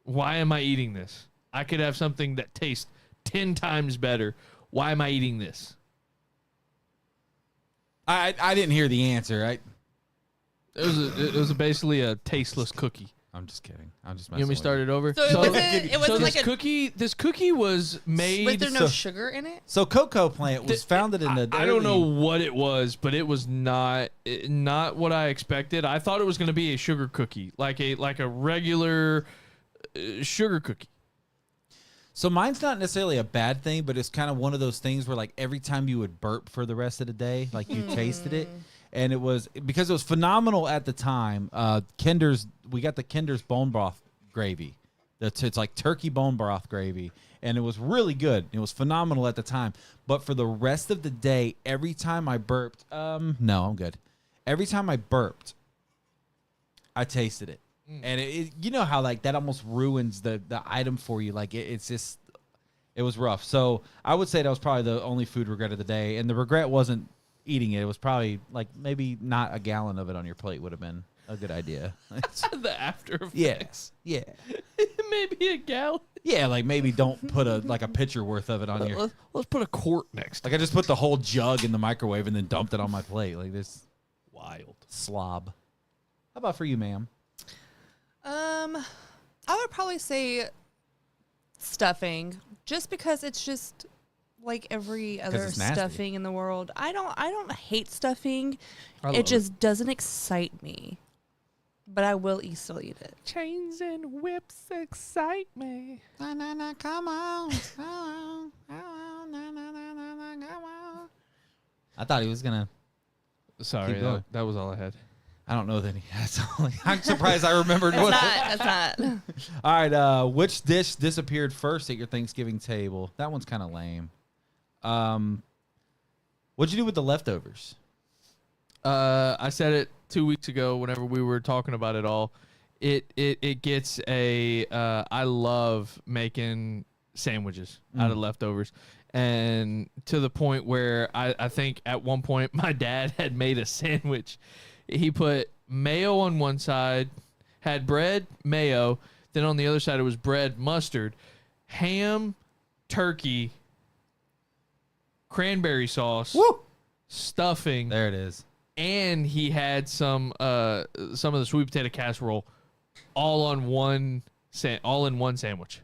Why am I eating this? I could have something that tastes 10 times better. Why am I eating this? I didn't hear the answer. It was basically a tasteless cookie. I'm just kidding. I'm just You want me to start it over? So it wasn't this like a. cookie. This cookie was made. Was there no sugar in it? So Cocoa Plant was founded in the. I don't know what it was, but it was not what I expected. I thought it was going to be a sugar cookie, like a regular sugar cookie. So mine's not necessarily a bad thing, but it's kind of one of those things where like every time you would burp for the rest of the day, like you tasted it. And it was because it was phenomenal at the time. We got the Kinder's bone broth gravy. It's like turkey bone broth gravy. And it was really good. It was phenomenal at the time. But for the rest of the day, every time I burped, no, I'm good. Every time I burped, I tasted it. And you know how like that almost ruins the item for you. Like it's just, it was rough. So I would say that was probably the only food regret of the day. And the regret wasn't eating it. It was probably like maybe not a gallon of it on your plate would have been a good idea. The after effects. Yes. Yeah. Maybe a gallon. Yeah, like maybe don't put a pitcher worth of it on your. Let's put a quart next. Like I just put the whole jug in the microwave and then dumped it on my plate. Like this Wild. slob. How about for you, ma'am? I would probably say stuffing, just because it's just like every other it's nasty. stuffing in the world. I don't hate stuffing. I love It just doesn't excite me. But I will still eat it. Chains and whips excite me. Come on. Come on. Come on. I thought he was gonna. Sorry, Keep going. that was all I had. I don't know that he has. I'm surprised I remembered It's what. not. It's not. All right. Which dish disappeared first at your Thanksgiving table? That one's kind of lame. What'd you do with the leftovers? I said it 2 weeks ago whenever we were talking about it all. It gets a I love making sandwiches out of leftovers, and to the point where I think at one point my dad had made a sandwich. He put mayo on one side, had bread, mayo, then on the other side it was bread, mustard, ham, turkey, cranberry sauce, stuffing, There it is. and he had some of the sweet potato casserole all in one sandwich.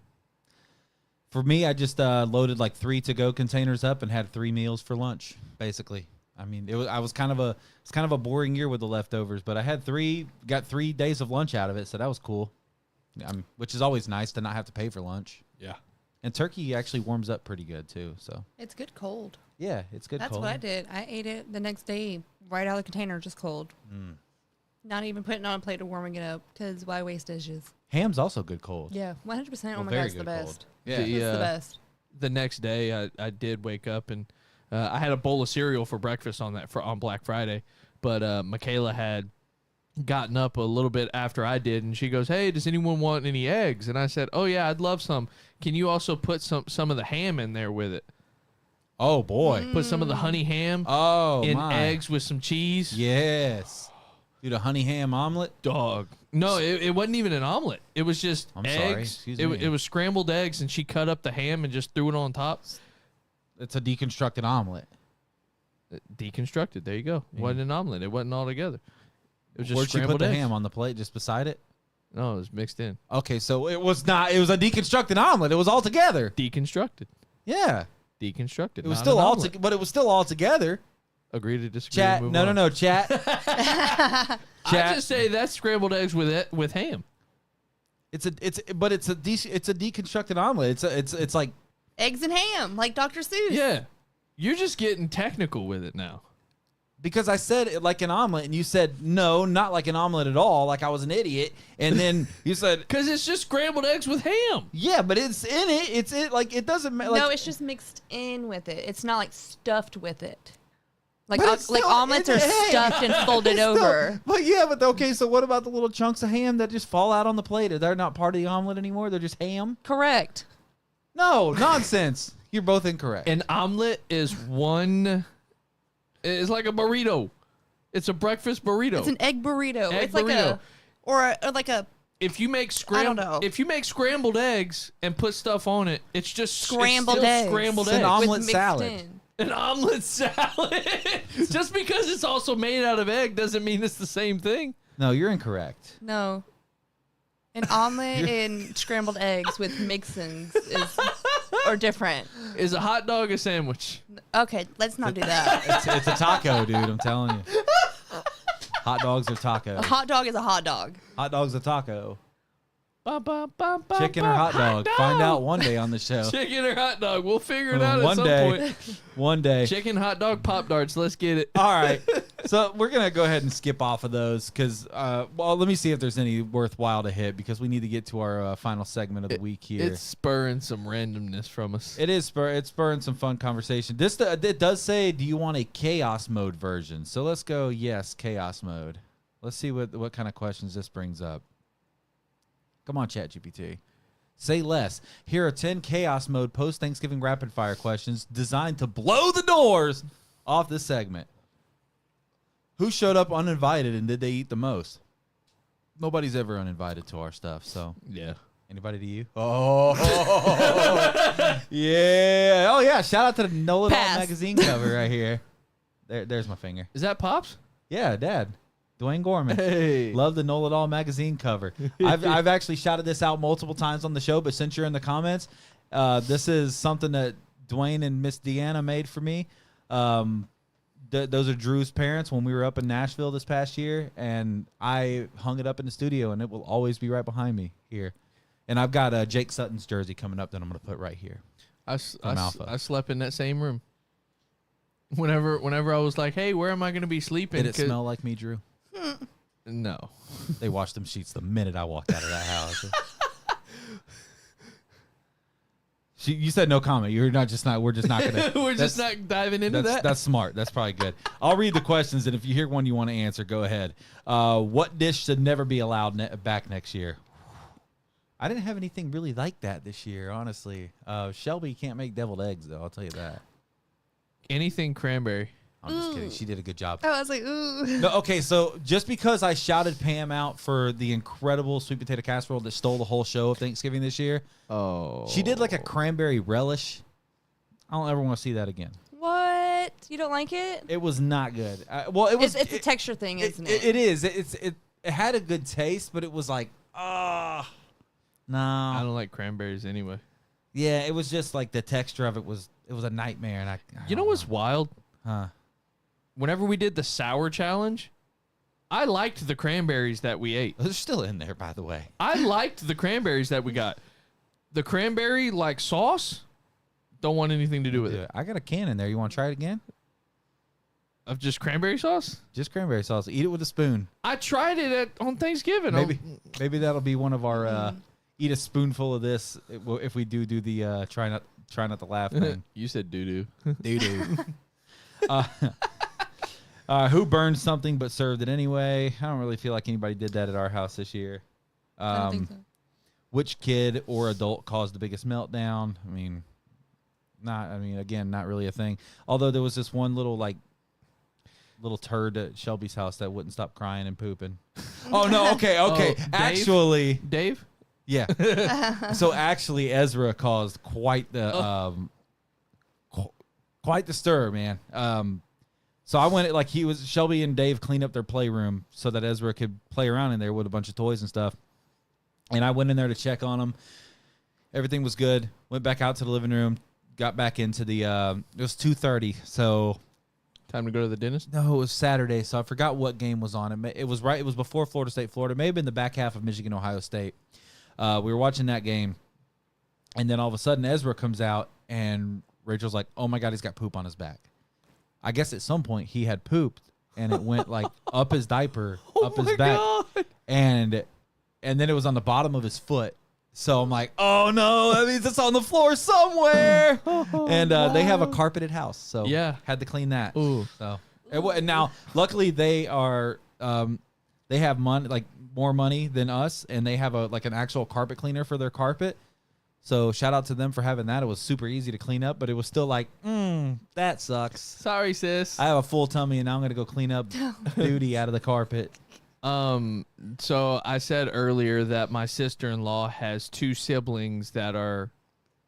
For me, I just loaded like 3 to-go containers up and had 3 meals for lunch, basically. I mean, it was kind of a boring year with the leftovers, but I had got 3 days of lunch out of it, so that was cool. Which is always nice to not have to pay for lunch. Yeah. And turkey actually warms up pretty good too. So It's good cold. yeah, it's good. That's cold. what I did. I ate it the next day, right out of the container, just cold. Not even putting it on a plate or warming it up, because why waste dishes? Ham's also good cold. Yeah, 100%. Oh Well, my very god, it's the good cold. best. Yeah. The, It's the best. The next day, I did wake up and I had a bowl of cereal for breakfast on Black Friday, but Michaela had gotten up a little bit after I did, and she goes, "Hey, does anyone want any eggs?" And I said, "Oh yeah, I'd love some. Can you also put some of the ham in there with it? Oh boy. Put some of the honey ham Oh in my. eggs with some cheese." Yes. Dude, a honey ham omelet. Dog. No, it wasn't even an omelet. It was just I'm sorry. eggs. Excuse It me. was scrambled eggs, and she cut up the ham and just threw it on top. It's a deconstructed omelet. Deconstructed. There you go. It wasn't an omelet. It wasn't all together. It was just Where'd you put scrambled the eggs. ham on the plate just beside it? No, it was mixed in. Okay, so it was not. It was a deconstructed omelet. It was all together. Deconstructed. Yeah, Deconstructed. it was not still an all. omelet. But it was still all together. Agree to disagree. Chat. Move No, on. no, no. Chat. I Chat. just say that's scrambled eggs with ham. It's a deconstructed omelet. It's like Eggs and ham, like Dr. Seuss. Yeah, you're just getting technical with it now. because I said it like an omelet and you said no, not like an omelet at all, like I was an idiot, and then you said Because it's just scrambled eggs with ham. yeah, but it's in it. It's it like it doesn't matter. Like, No, it's just mixed in with it. It's not like stuffed with it. Like But it's like still- omelets are it's ham. stuffed and folded It's still- over. But yeah, but okay. So what about the little chunks of ham that just fall out on the plate? They're not part of the omelet anymore. They're just ham. Correct. No nonsense. You're both incorrect. An omelet is one. It's like a burrito. It's a breakfast burrito. It's an egg burrito. Egg it's like burrito. or like a If you make I don't know. if you make scrambled eggs and put stuff on it, it's just Scrambled it's still eggs. Scrambled It's an eggs. omelet with mixed salad. in. An omelet salad. Just because it's also made out of egg doesn't mean it's the same thing. No, you're incorrect. No. An omelet and scrambled eggs with mixins are different. Is a hot dog a sandwich? Okay, let's not do that. It's a taco, dude. I'm telling you. Hot dogs are tacos. A hot dog is a hot dog. Hot dog's a taco. Bum, bum, bum, bum, Chicken or bum. hot dog? Find out one day on the show. Chicken or hot dog? We'll figure it out at One some day. point. One day. Chicken, hot dog, Pop Darts. Let's get it. All right. So we're going to go ahead and skip off of those because, well, let me see if there's any worthwhile to hit because we need to get to our final segment of the week here. It's spurring some randomness from us. It's spurring some fun conversation. It does say, do you want a chaos mode version? So let's go, yes, chaos mode. Let's see what kind of questions this brings up. Come on, ChatGPT. Say less. Here are 10 chaos mode post-Thanksgiving rapid-fire questions designed to blow the doors off this segment. Who showed up uninvited and did they eat the most? Nobody's ever uninvited to our stuff, so... Yeah. Anybody to you? Oh, yeah. Oh, yeah. Shout out to the Know It All Pass. magazine cover right here. There's my finger. Is that Pops? Yeah, Dad. Dwayne Gorman. Hey. Love the Know It All magazine cover. I've actually shouted this out multiple times on the show, but since you're in the comments, this is something that Dwayne and Miss Deanna made for me. Those are Drew's parents when we were up in Nashville this past year, and I hung it up in the studio, and it will always be right behind me here. And I've got Jake Sutton's jersey coming up that I'm going to put right here. I Alpha. slept in that same room. Whenever I was like, hey, where am I going to be sleeping? Did it smell like me, Drew? No. They washed them sheets the minute I walked out of that house. You said no comment. We're just not gonna. We're just not diving into that. That's smart. That's probably good. I'll read the questions, and if you hear one you want to answer, go ahead. What dish should never be allowed back next year? I didn't have anything really like that this year, honestly. Shelby can't make deviled eggs, though. I'll tell you that. Anything cranberry. I'm just kidding. She did a good job. Oh, I was like, ooh. No, okay, so just because I shouted Pam out for the incredible sweet potato casserole that stole the whole show of Thanksgiving this year, Oh. she did like a cranberry relish. I don't ever want to see that again. What? You don't like it? It was not good. Well, it was. It's a texture thing, isn't it? It is. It had a good taste, but it was like, no. I don't like cranberries anyway. Yeah, it was just like the texture of it was a nightmare. And I You know what's wild? Huh? Whenever we did the sour challenge, I liked the cranberries that we ate. They're still in there, by the way. I liked the cranberries that we got. The cranberry like sauce, don't want anything to do with it. I got a can in there. You want to try it again? Of just cranberry sauce? Just cranberry sauce. Eat it with a spoon. I tried it on Thanksgiving. Maybe that'll be one of our eat a spoonful of this if we do the try not to laugh thing. You said doo doo. Doo doo. Who burned something but served it anyway? I don't really feel like anybody did that at our house this year. I don't think so. Which kid or adult caused the biggest meltdown? Again, not really a thing. Although there was this one little turd at Shelby's house that wouldn't stop crying and pooping. Oh no, okay. Oh, Dave? Actually, Dave? yeah. So actually Ezra caused quite the quite the stir, man. So I went Shelby and Dave cleaned up their playroom so that Ezra could play around in there with a bunch of toys and stuff. And I went in there to check on him. Everything was good. Went back out to the living room. Got back into the. It was 2:30. So. Time to go to the dentist? No, it was Saturday. So I forgot what game was on. It was right. It was before Florida State, Florida. It may have been the back half of Michigan, Ohio State. We were watching that game, and then all of a sudden Ezra comes out, and Rachel's like, "Oh my God, he's got poop on his back." I guess at some point he had pooped, and it went like up his diaper, up his back, God. and then it was on the bottom of his foot. So I'm like, oh no, that means it's on the floor somewhere. And they have a carpeted house, so Yeah. had to clean that. Ooh. So and now, luckily, they are they have money, like more money than us, and they have an actual carpet cleaner for their carpet. So shout out to them for having that. It was super easy to clean up, but it was still like, that sucks. Sorry, sis. I have a full tummy, and now I'm gonna go clean up duty out of the carpet. So I said earlier that my sister-in-law has two siblings that are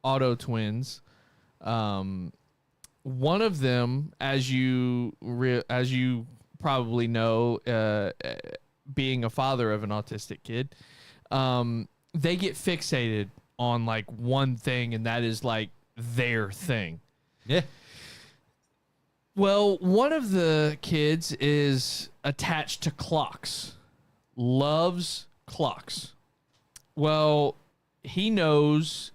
auto twins. One of them, as you probably know, being a father of an autistic kid, they get fixated on like one thing, and that is like their thing. Yeah. Well, one of the kids is attached to clocks, loves clocks. Well, he knows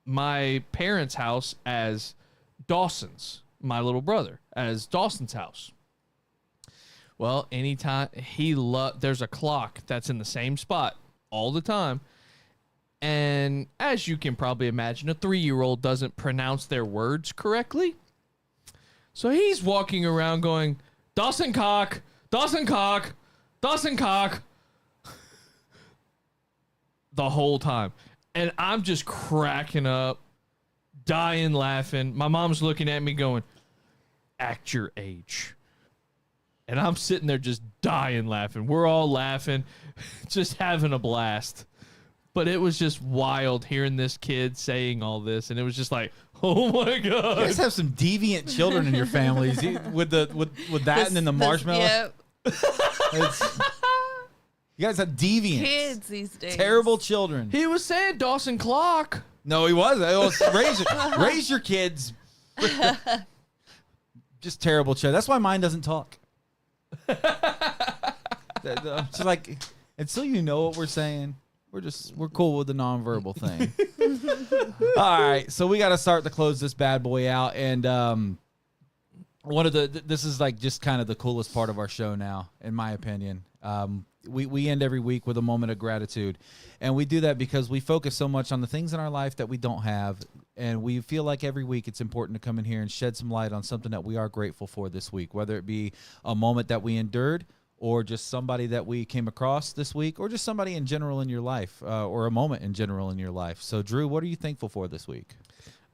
my parents' house as Dawson's, my little brother, as Dawson's house. Well, anytime there's a clock that's in the same spot all the time. And as you can probably imagine, a 3-year-old doesn't pronounce their words correctly. So he's walking around going, Dawson cock, Dawson cock, Dawson cock, the whole time. And I'm just cracking up, dying laughing. My mom's looking at me going, act your age. And I'm sitting there just dying laughing. We're all laughing, just having a blast. But it was just wild hearing this kid saying all this, and it was just like, oh my God. You guys have some deviant children in your families with that and then the marshmallow. Yep. You guys have deviant Kids these days. terrible children. He was saying Dawson Clock. No, he wasn't. It was raise your kids. Just terrible children. That's why mine doesn't talk. It's like, until you know what we're saying, we're cool with the nonverbal thing. All right, so we got to start to close this bad boy out, and one of this is like just kind of the coolest part of our show now, in my opinion. We end every week with a moment of gratitude, and we do that because we focus so much on the things in our life that we don't have, and we feel like every week it's important to come in here and shed some light on something that we are grateful for this week, whether it be a moment that we endured, or just somebody that we came across this week, or just somebody in general in your life, or a moment in general in your life. So, Drew, what are you thankful for this week?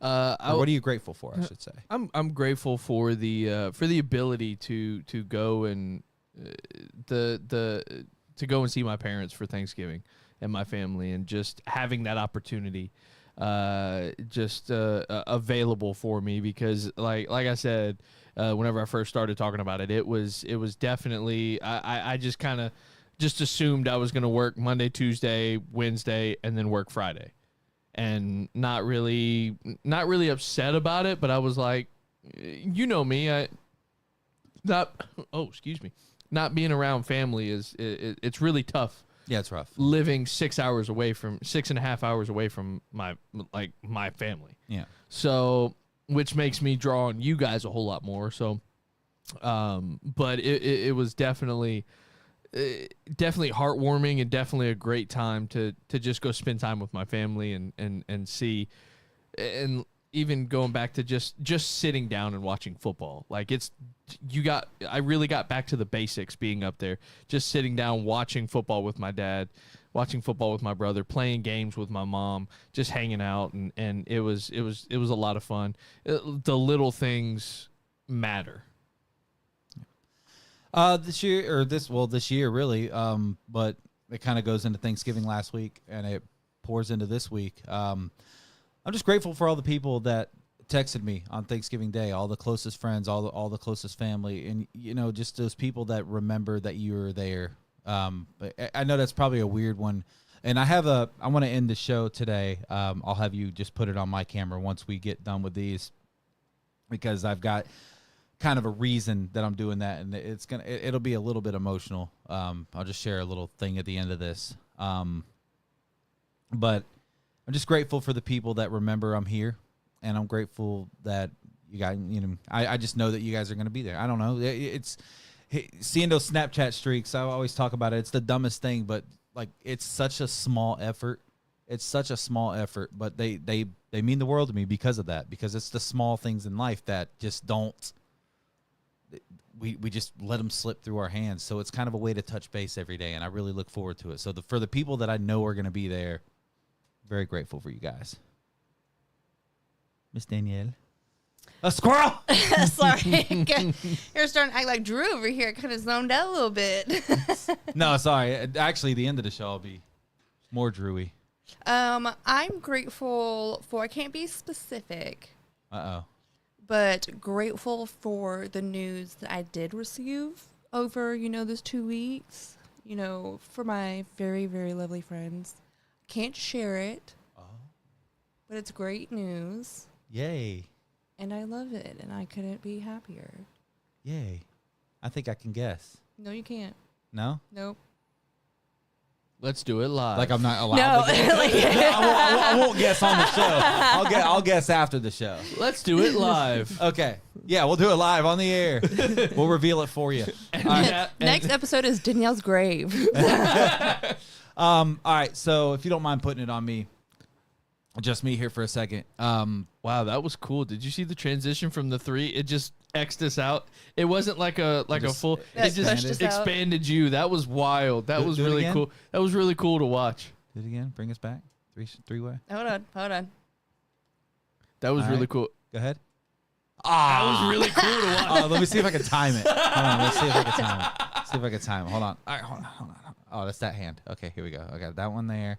Or what are you grateful for, I should say? I'm grateful for the ability to go and to go and see my parents for Thanksgiving and my family, and just having that opportunity available for me, because like I said, whenever I first started talking about it, it was definitely, I just kind of just assumed I was going to work Monday, Tuesday, Wednesday, and then work Friday, and not really upset about it. But I was like, you know me, not being around family it's really tough. Yeah, it's rough. Living 6.5 hours away from my family. Yeah. So, which makes me draw on you guys a whole lot more. So, but it was definitely heartwarming, and definitely a great time to just go spend time with my family and see, and even going back to just sitting down and watching football. Like I really got back to the basics being up there, just sitting down, watching football with my dad, watching football with my brother, playing games with my mom, just hanging out. And it was a lot of fun. The little things matter. This year really, but it kind of goes into Thanksgiving last week, and it pours into this week. I'm just grateful for all the people that texted me on Thanksgiving Day, all the closest friends, all the closest family, and just those people that remember that you were there. I know that's probably a weird one, and I want to end the show today. I'll have you just put it on my camera once we get done with these, because I've got kind of a reason that I'm doing that, and it'll be a little bit emotional. I'll just share a little thing at the end of this. But I'm just grateful for the people that remember I'm here, and I'm grateful that you guys, I just know that you guys are going to be there. I don't know. It's seeing those Snapchat streaks. I always talk about it. It's the dumbest thing, but like, it's such a small effort. It's such a small effort, but they mean the world to me because of that, because it's the small things in life that just don't, we just let them slip through our hands. So it's kind of a way to touch base every day, and I really look forward to it. So for the people that I know are going to be there, very grateful for you guys. Miss Danielle. A squirrel! Sorry. You're starting to act like Drew over here. Kind of zoned out a little bit. No, sorry. Actually, the end of the show will be more Drewy. I'm grateful for, I can't be specific. Uh-oh. But grateful for the news that I did receive over, those 2 weeks, for my very, very lovely friends. Can't share it, but it's great news. Yay. And I love it, and I couldn't be happier. Yay. I think I can guess. No, you can't. No? Nope. Let's do it live. Like I'm not allowed to guess? I won't guess on the show. I'll guess after the show. Let's do it live. Okay. Yeah, we'll do it live on the air. We'll reveal it for you. Next episode is Danielle's grave. All right, so if you don't mind putting it on me, just me here for a second. Wow, that was cool. Did you see the transition from the 3? It just X'd us out. It wasn't like a full. It just expanded you. That was wild. That was really cool. That was really cool to watch. Do it again. Bring us back. Three-way. Hold on. That was really cool. Go ahead. That was really cool to watch. Let me see if I can time it. Hold on. Let's see if I can time it. Hold on. All right, hold on. Oh, that's that hand. Okay, here we go. I got that one there.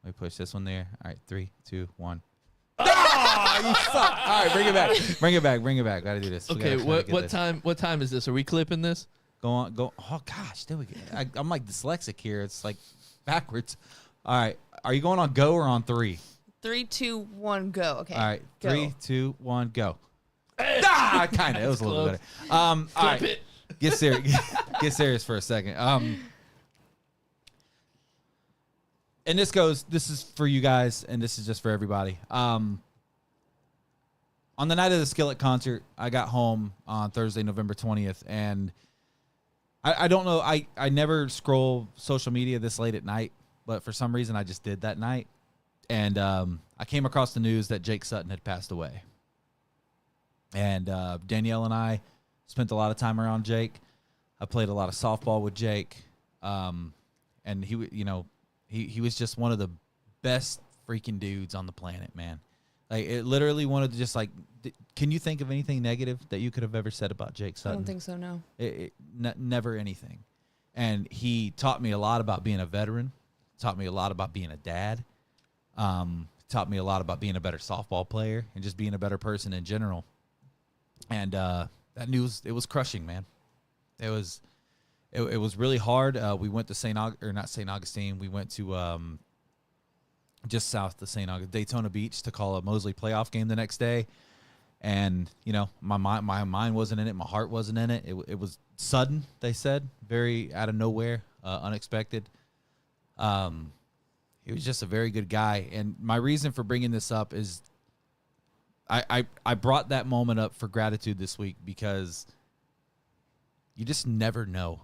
Let me push this one there. All right, 3, 2, 1. Oh, you suck. All right, bring it back. Got to do this. Okay, what time is this? Are we clipping this? Go on. Oh, gosh, there we go. I'm like dyslexic here. It's like backwards. All right, are you going on go or on 3? 3, 2, 1, go. Okay. All right, go. 3, 2, 1, go. Kind of. It was a little better. All right, it. Get serious. Get serious for a second. And this is for you guys, and this is just for everybody. On on the night of the Skillet concert, I got home on Thursday, November 20th, and I don't know. I never scroll social media this late at night, but for some reason I just did that night. And I came across the news that Jake Sutton had passed away. And Danielle and I spent a lot of time around Jake. I played a lot of softball with Jake. And he was just one of the best freaking dudes on the planet, man. Like, it literally wanted to just like, can you think of anything negative that you could have ever said about Jake I Sutton? don't think so, no. Never anything. And he taught me a lot about being a veteran, taught me a lot about being a dad, taught me a lot about being a better softball player and just being a better person in general. And that news, it was crushing, man. It was really hard. We went to not St. Augustine. We went to just south of St. Augustine, Daytona Beach, to call a Mosley playoff game the next day. And, you know, my mind wasn't in it. My heart wasn't in it. It was sudden, they said, very out of nowhere, unexpected. He was just a very good guy. And my reason for bringing this up is I brought that moment up for gratitude this week because you just never know.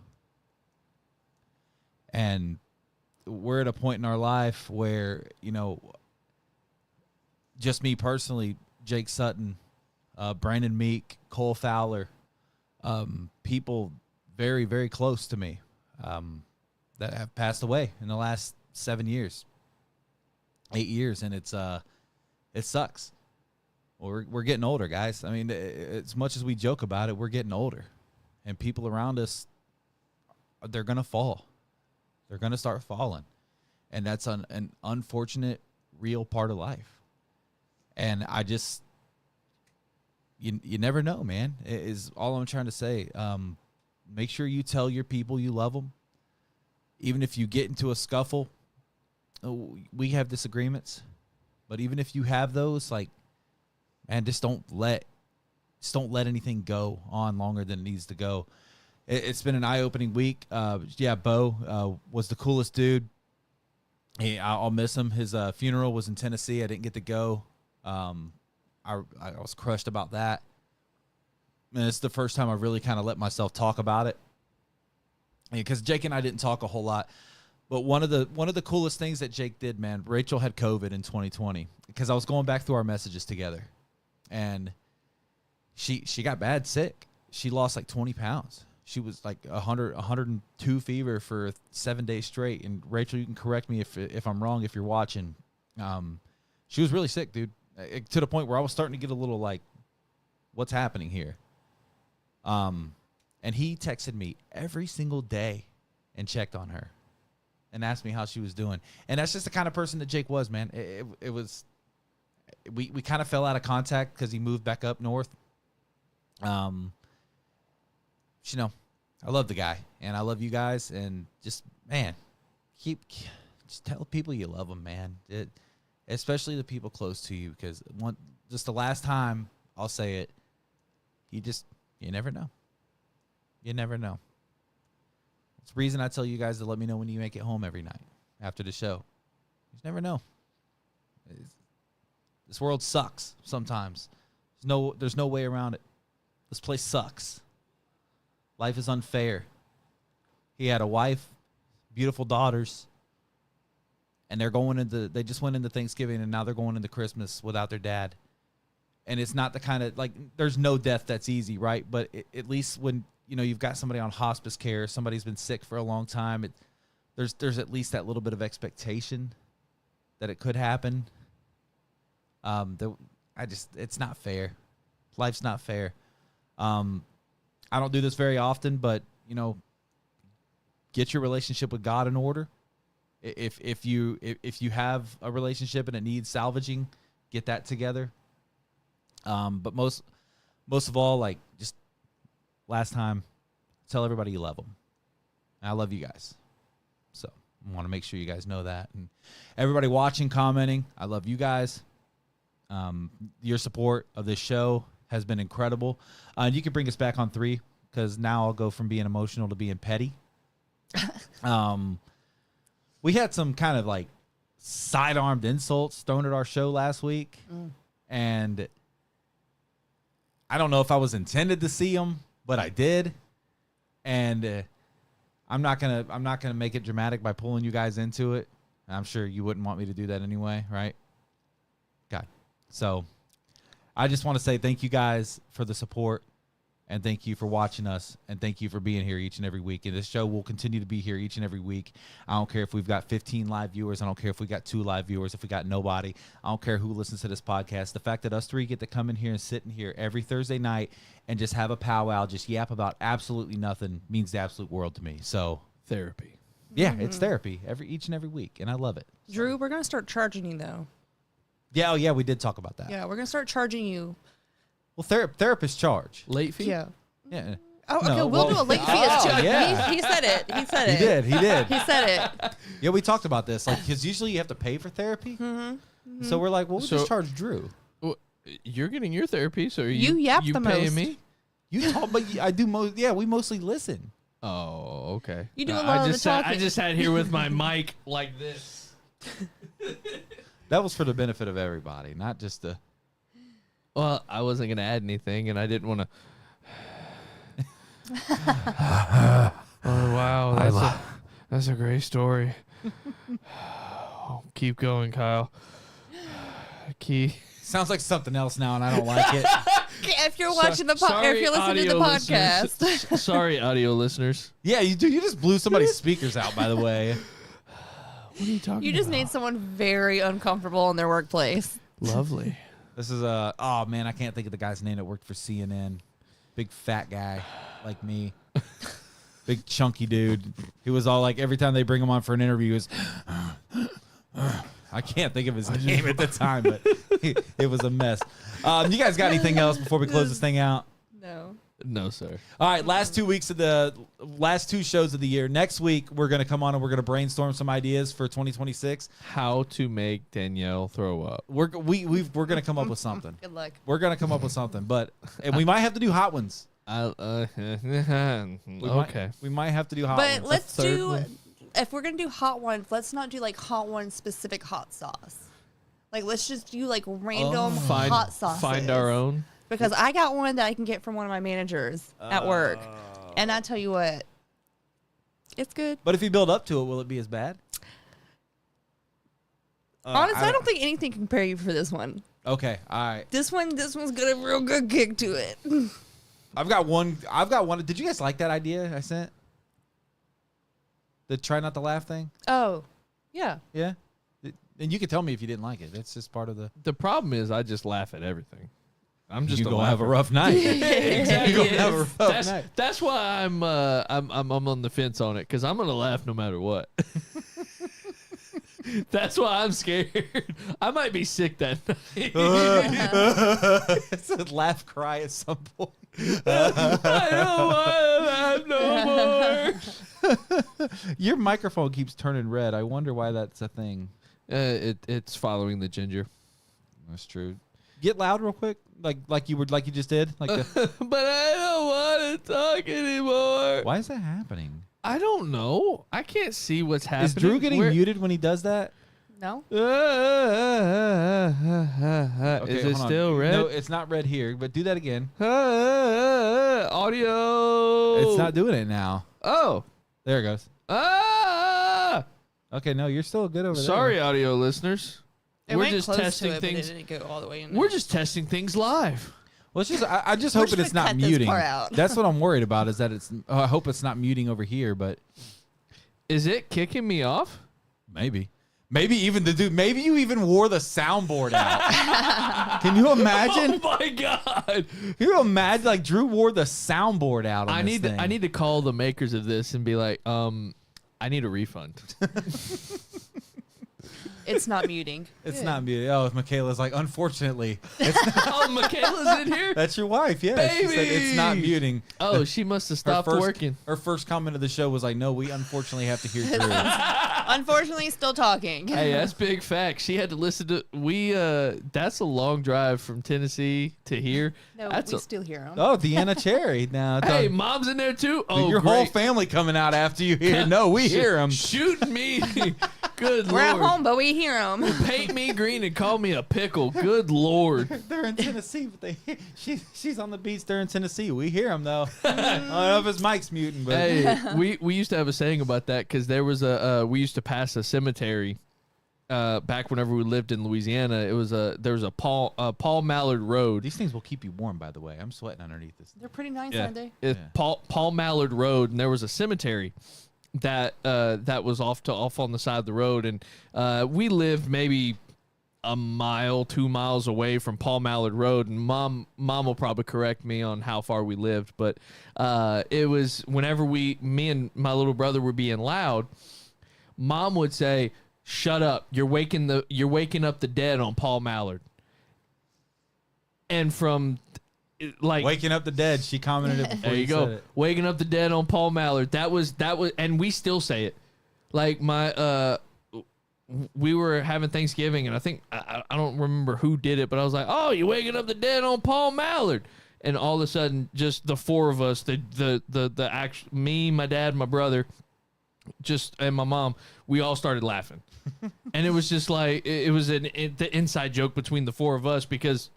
And we're at a point in our life where, you know, just me personally, Jake Sutton, Brandon Meek, Cole Fowler, people very, very close to me that have passed away in the last 7 years, 8 years. And it sucks. We're getting older, guys. I mean, as much as we joke about it, we're getting older. And people around us, they're going to fall. They're going to start falling. And that's an unfortunate, real part of life. And I just, you never know, man, is all I'm trying to say. Make sure you tell your people you love them. Even if you get into a scuffle, we have disagreements. But even if you have those, like, man, just don't let anything go on longer than it needs to go. It's been an eye-opening week. Bo was the coolest dude. I'll miss him. His funeral was in Tennessee. I didn't get to go. I was crushed about that. And it's the first time I really kind of let myself talk about it. Because Jake and I didn't talk a whole lot. But one of the coolest things that Jake did, man, Rachel had COVID in 2020. Because I was going back through our messages together. And she got bad sick. She lost like 20 pounds. She was like 102 fever for 7 days straight. And Rachel, you can correct me if I'm wrong, if you're watching. She was really sick, dude, to the point where I was starting to get a little like, what's happening here? And he texted me every single day and checked on her and asked me how she was doing. And that's just the kind of person that Jake was, man. It was, we kind of fell out of contact because he moved back up north. You know, I love the guy and I love you guys, and just, man, just tell people you love them, man. Especially the people close to you, because just the last time I'll say it, you never know. You never know. It's the reason I tell you guys to let me know when you make it home every night after the show. You just never know. This world sucks sometimes. There's no way around it. This place sucks. Life is unfair. He had a wife, beautiful daughters, and they just went into Thanksgiving, and now they're going into Christmas without their dad. And it's not the kind of, like, there's no death that's easy, right? But at least when, you know, you've got somebody on hospice care, somebody's been sick for a long time, there's at least that little bit of expectation that it could happen. It's not fair. Life's not fair. I don't do this very often, but, you know, get your relationship with God in order. If you have a relationship and it needs salvaging, get that together. But most of all, like, just last time, tell everybody you love them. And I love you guys. So I want to make sure you guys know that. And everybody watching, commenting, I love you guys. Your support of this show has been incredible. You can bring us back on 3, because now I'll go from being emotional to being petty. We had some kind of like sidearmed insults thrown at our show last week. And I don't know if I was intended to see them, but I did. And I'm not gonna make it dramatic by pulling you guys into it. I'm sure you wouldn't want me to do that anyway, right? God. So I just want to say thank you guys for the support, and thank you for watching us, and thank you for being here each and every week. And this show will continue to be here each and every week. I don't care if we've got 15 live viewers. I don't care if we got 2 live viewers, if we got nobody. I don't care who listens to this podcast. The fact that us 3 get to come in here and sit in here every Thursday night and just have a powwow, just yap about absolutely nothing means the absolute world to me. So Therapy. yeah, it's therapy each and every week, and I love it. Drew, we're gonna start charging you though. Yeah, oh yeah, we did talk about that. Yeah, we're gonna start charging you. Well, therapists charge. Late fee? Yeah. Yeah. Oh, okay. No, We'll well- do a late fee. Oh, yeah. He said it. He said He it. did. He did. He said it. Yeah, we talked about this, like, because usually you have to pay for therapy. So we're like, well, we'll So- just charge Drew. Well, you're getting your therapy, so are You yap you the paying most. me? You talk, but I do most. Yeah, we mostly listen. Oh, okay. You do a I lot of the just sat, I talking. just sat here with my mic like this. That was for the benefit of everybody, not just the. Well, I wasn't going to add anything, and I didn't want to. Oh, wow. That's a great story. Keep going, Kyle. Sounds like something else now, and I don't like it. If you're watching the if you're listening to the podcast, Sorry, audio listeners. Yeah, you do. You just blew somebody's speakers out, by the way. What are you talking you just about? need someone very uncomfortable in their workplace. Lovely. This is oh man, I can't think of the guy's name that worked for CNN. Big fat guy like me. Big chunky dude. He was all like, every time they bring him on for an interview, he was I can't think of his name at the time, but it was a mess. You guys got anything else before we close this thing out? No. No, sir. All right, last 2 weeks of the last 2 shows of the year. Next week we're gonna come on and we're gonna brainstorm some ideas for 2026. How to make Danielle throw up. We're gonna come up with something. Good luck. We're gonna come up with something, and we might have to do hot ones. Okay. We might have to do hot But ones. let's third do. one. If we're gonna do hot ones, let's not do like hot one specific hot sauce. Like let's just do like random hot sauces. Find our own. Because I got one that I can get from one of my managers at work, and I tell you what, it's good. But if you build up to it, will it be as bad? Honestly, I don't think anything can prepare you for this one. Okay, all right. This one's got a real good kick to it. I've got one. Did you guys like that idea I sent? The try not to laugh thing? Oh, yeah. Yeah. And you can tell me if you didn't like it. It's just part of the. The problem is I just laugh at everything. I'm just You a gonna have a laugher. rough night. Exactly. You gonna have a rough night. That's why I'm on the fence on it because I'm gonna laugh no matter what. That's why I'm scared. I might be sick that night. It's a laugh cry at some point. I don't want to laugh no more. Your microphone keeps turning red. I wonder why that's a thing. It's following the ginger. That's true. Get loud real quick, like you just did. Like, But I don't want to talk anymore. why is that happening? I don't know. I can't see what's happening. Is Drew getting muted when he does that? No. Is it hold on. still red? No, it's not red here. But do that again. Audio. It's not doing it now. Oh. There it goes. Okay, no, you're still good over there. Sorry, audio listeners. It We're went just close testing to it, things. But it didn't go all the way in. We're just testing things live. Well, it's just I just We're hoping just it's gonna not cut this muting. part out. That's what I'm worried about. Is that it's? I hope it's not muting over here, but Is it kicking me off? maybe even the dude. Maybe you even wore the soundboard out. Can you imagine? Oh my god! Can you imagine? Like Drew wore the soundboard out. On I this thing. need to call the makers of this and be like, I need a refund. It's not muting. It's Good. not muted. Oh, Michaela's like, unfortunately, Oh, Michaela's in here. that's your wife. Yeah, she said it's not Baby! muting. Oh, she must have Her stopped first- working. Her first comment of the show was like, "No, we unfortunately have to hear Drew." Unfortunately, still talking. Hey, that's big fact. She had to listen to that's a long drive from Tennessee to here. No, That's we a- still hear him. Oh, Deanna Cherry. Now, Hey, mom's in there too. Oh, your great. whole family coming out after you here. No, we hear them. Shooting me. Good We're at Lord. home, but we hear them. Paint me green and call me a pickle. Good Lord. They're in Tennessee, but she's on the beach. They're in Tennessee. We hear them though. I don't know if his mic's muting, but Hey, we used to have a saying about that because there was we used to pass a cemetery back whenever we lived in Louisiana. There was a Paul Mallard Road. these things will keep you warm. By the way, I'm sweating underneath this. They're pretty nice, Yeah. aren't they? It's Yeah. Paul Mallard Road, and there was a cemetery that was off on the side of the road, and we lived maybe a mile, 2 miles away from Paul Mallard Road, and mom will probably correct me on how far we lived, but it was whenever me and my little brother were being loud, Mom would say, "Shut up! You're waking up the dead on Paul Mallard." And from like Waking up the dead. She commented it before there you said go. it. Waking up the dead on Paul Mallard. That was, and we still say it. Like we were having Thanksgiving, and I think I don't remember who did it, but I was like, "Oh, you waking up the dead on Paul Mallard?" And all of a sudden, just the four of us, me, my dad, my brother, and my mom, we all started laughing, and it was just like it was the inside joke between the four of us because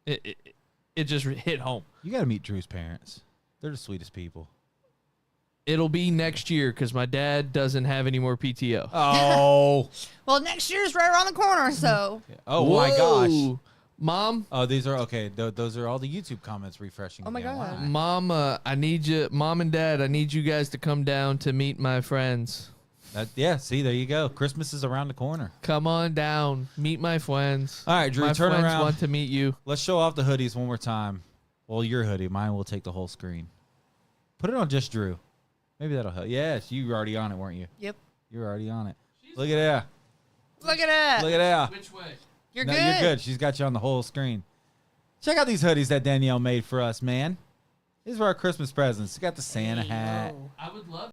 it just hit home. You got to meet Drew's parents. They're the sweetest people. It'll be next year because my dad doesn't have any more PTO. Oh. Well, next year's right around the corner, so Oh my gosh. Whoa. Mom, Oh, these are okay. Those are all the YouTube comments refreshing. Oh my again. God. Why? Mom, I need you, Mom and Dad, I need you guys to come down to meet my friends. Yeah, see, there you go. Christmas is around the corner. Come on down, meet my friends. All right, Drew, my turn friends around. want to meet you. Let's show off the hoodies one more time. Well, your hoodie. Mine will take the whole screen. Put it on just Drew. Maybe that'll help. Yes, you were already on it, weren't you? yep. You were already on it. Look at that. Look at that. Look at that. Which way? You're No, good. You're good. She's got you on the whole screen. Check out these hoodies that Danielle made for us, man. These were our Christmas presents. You got the Santa hat. Oh. I would love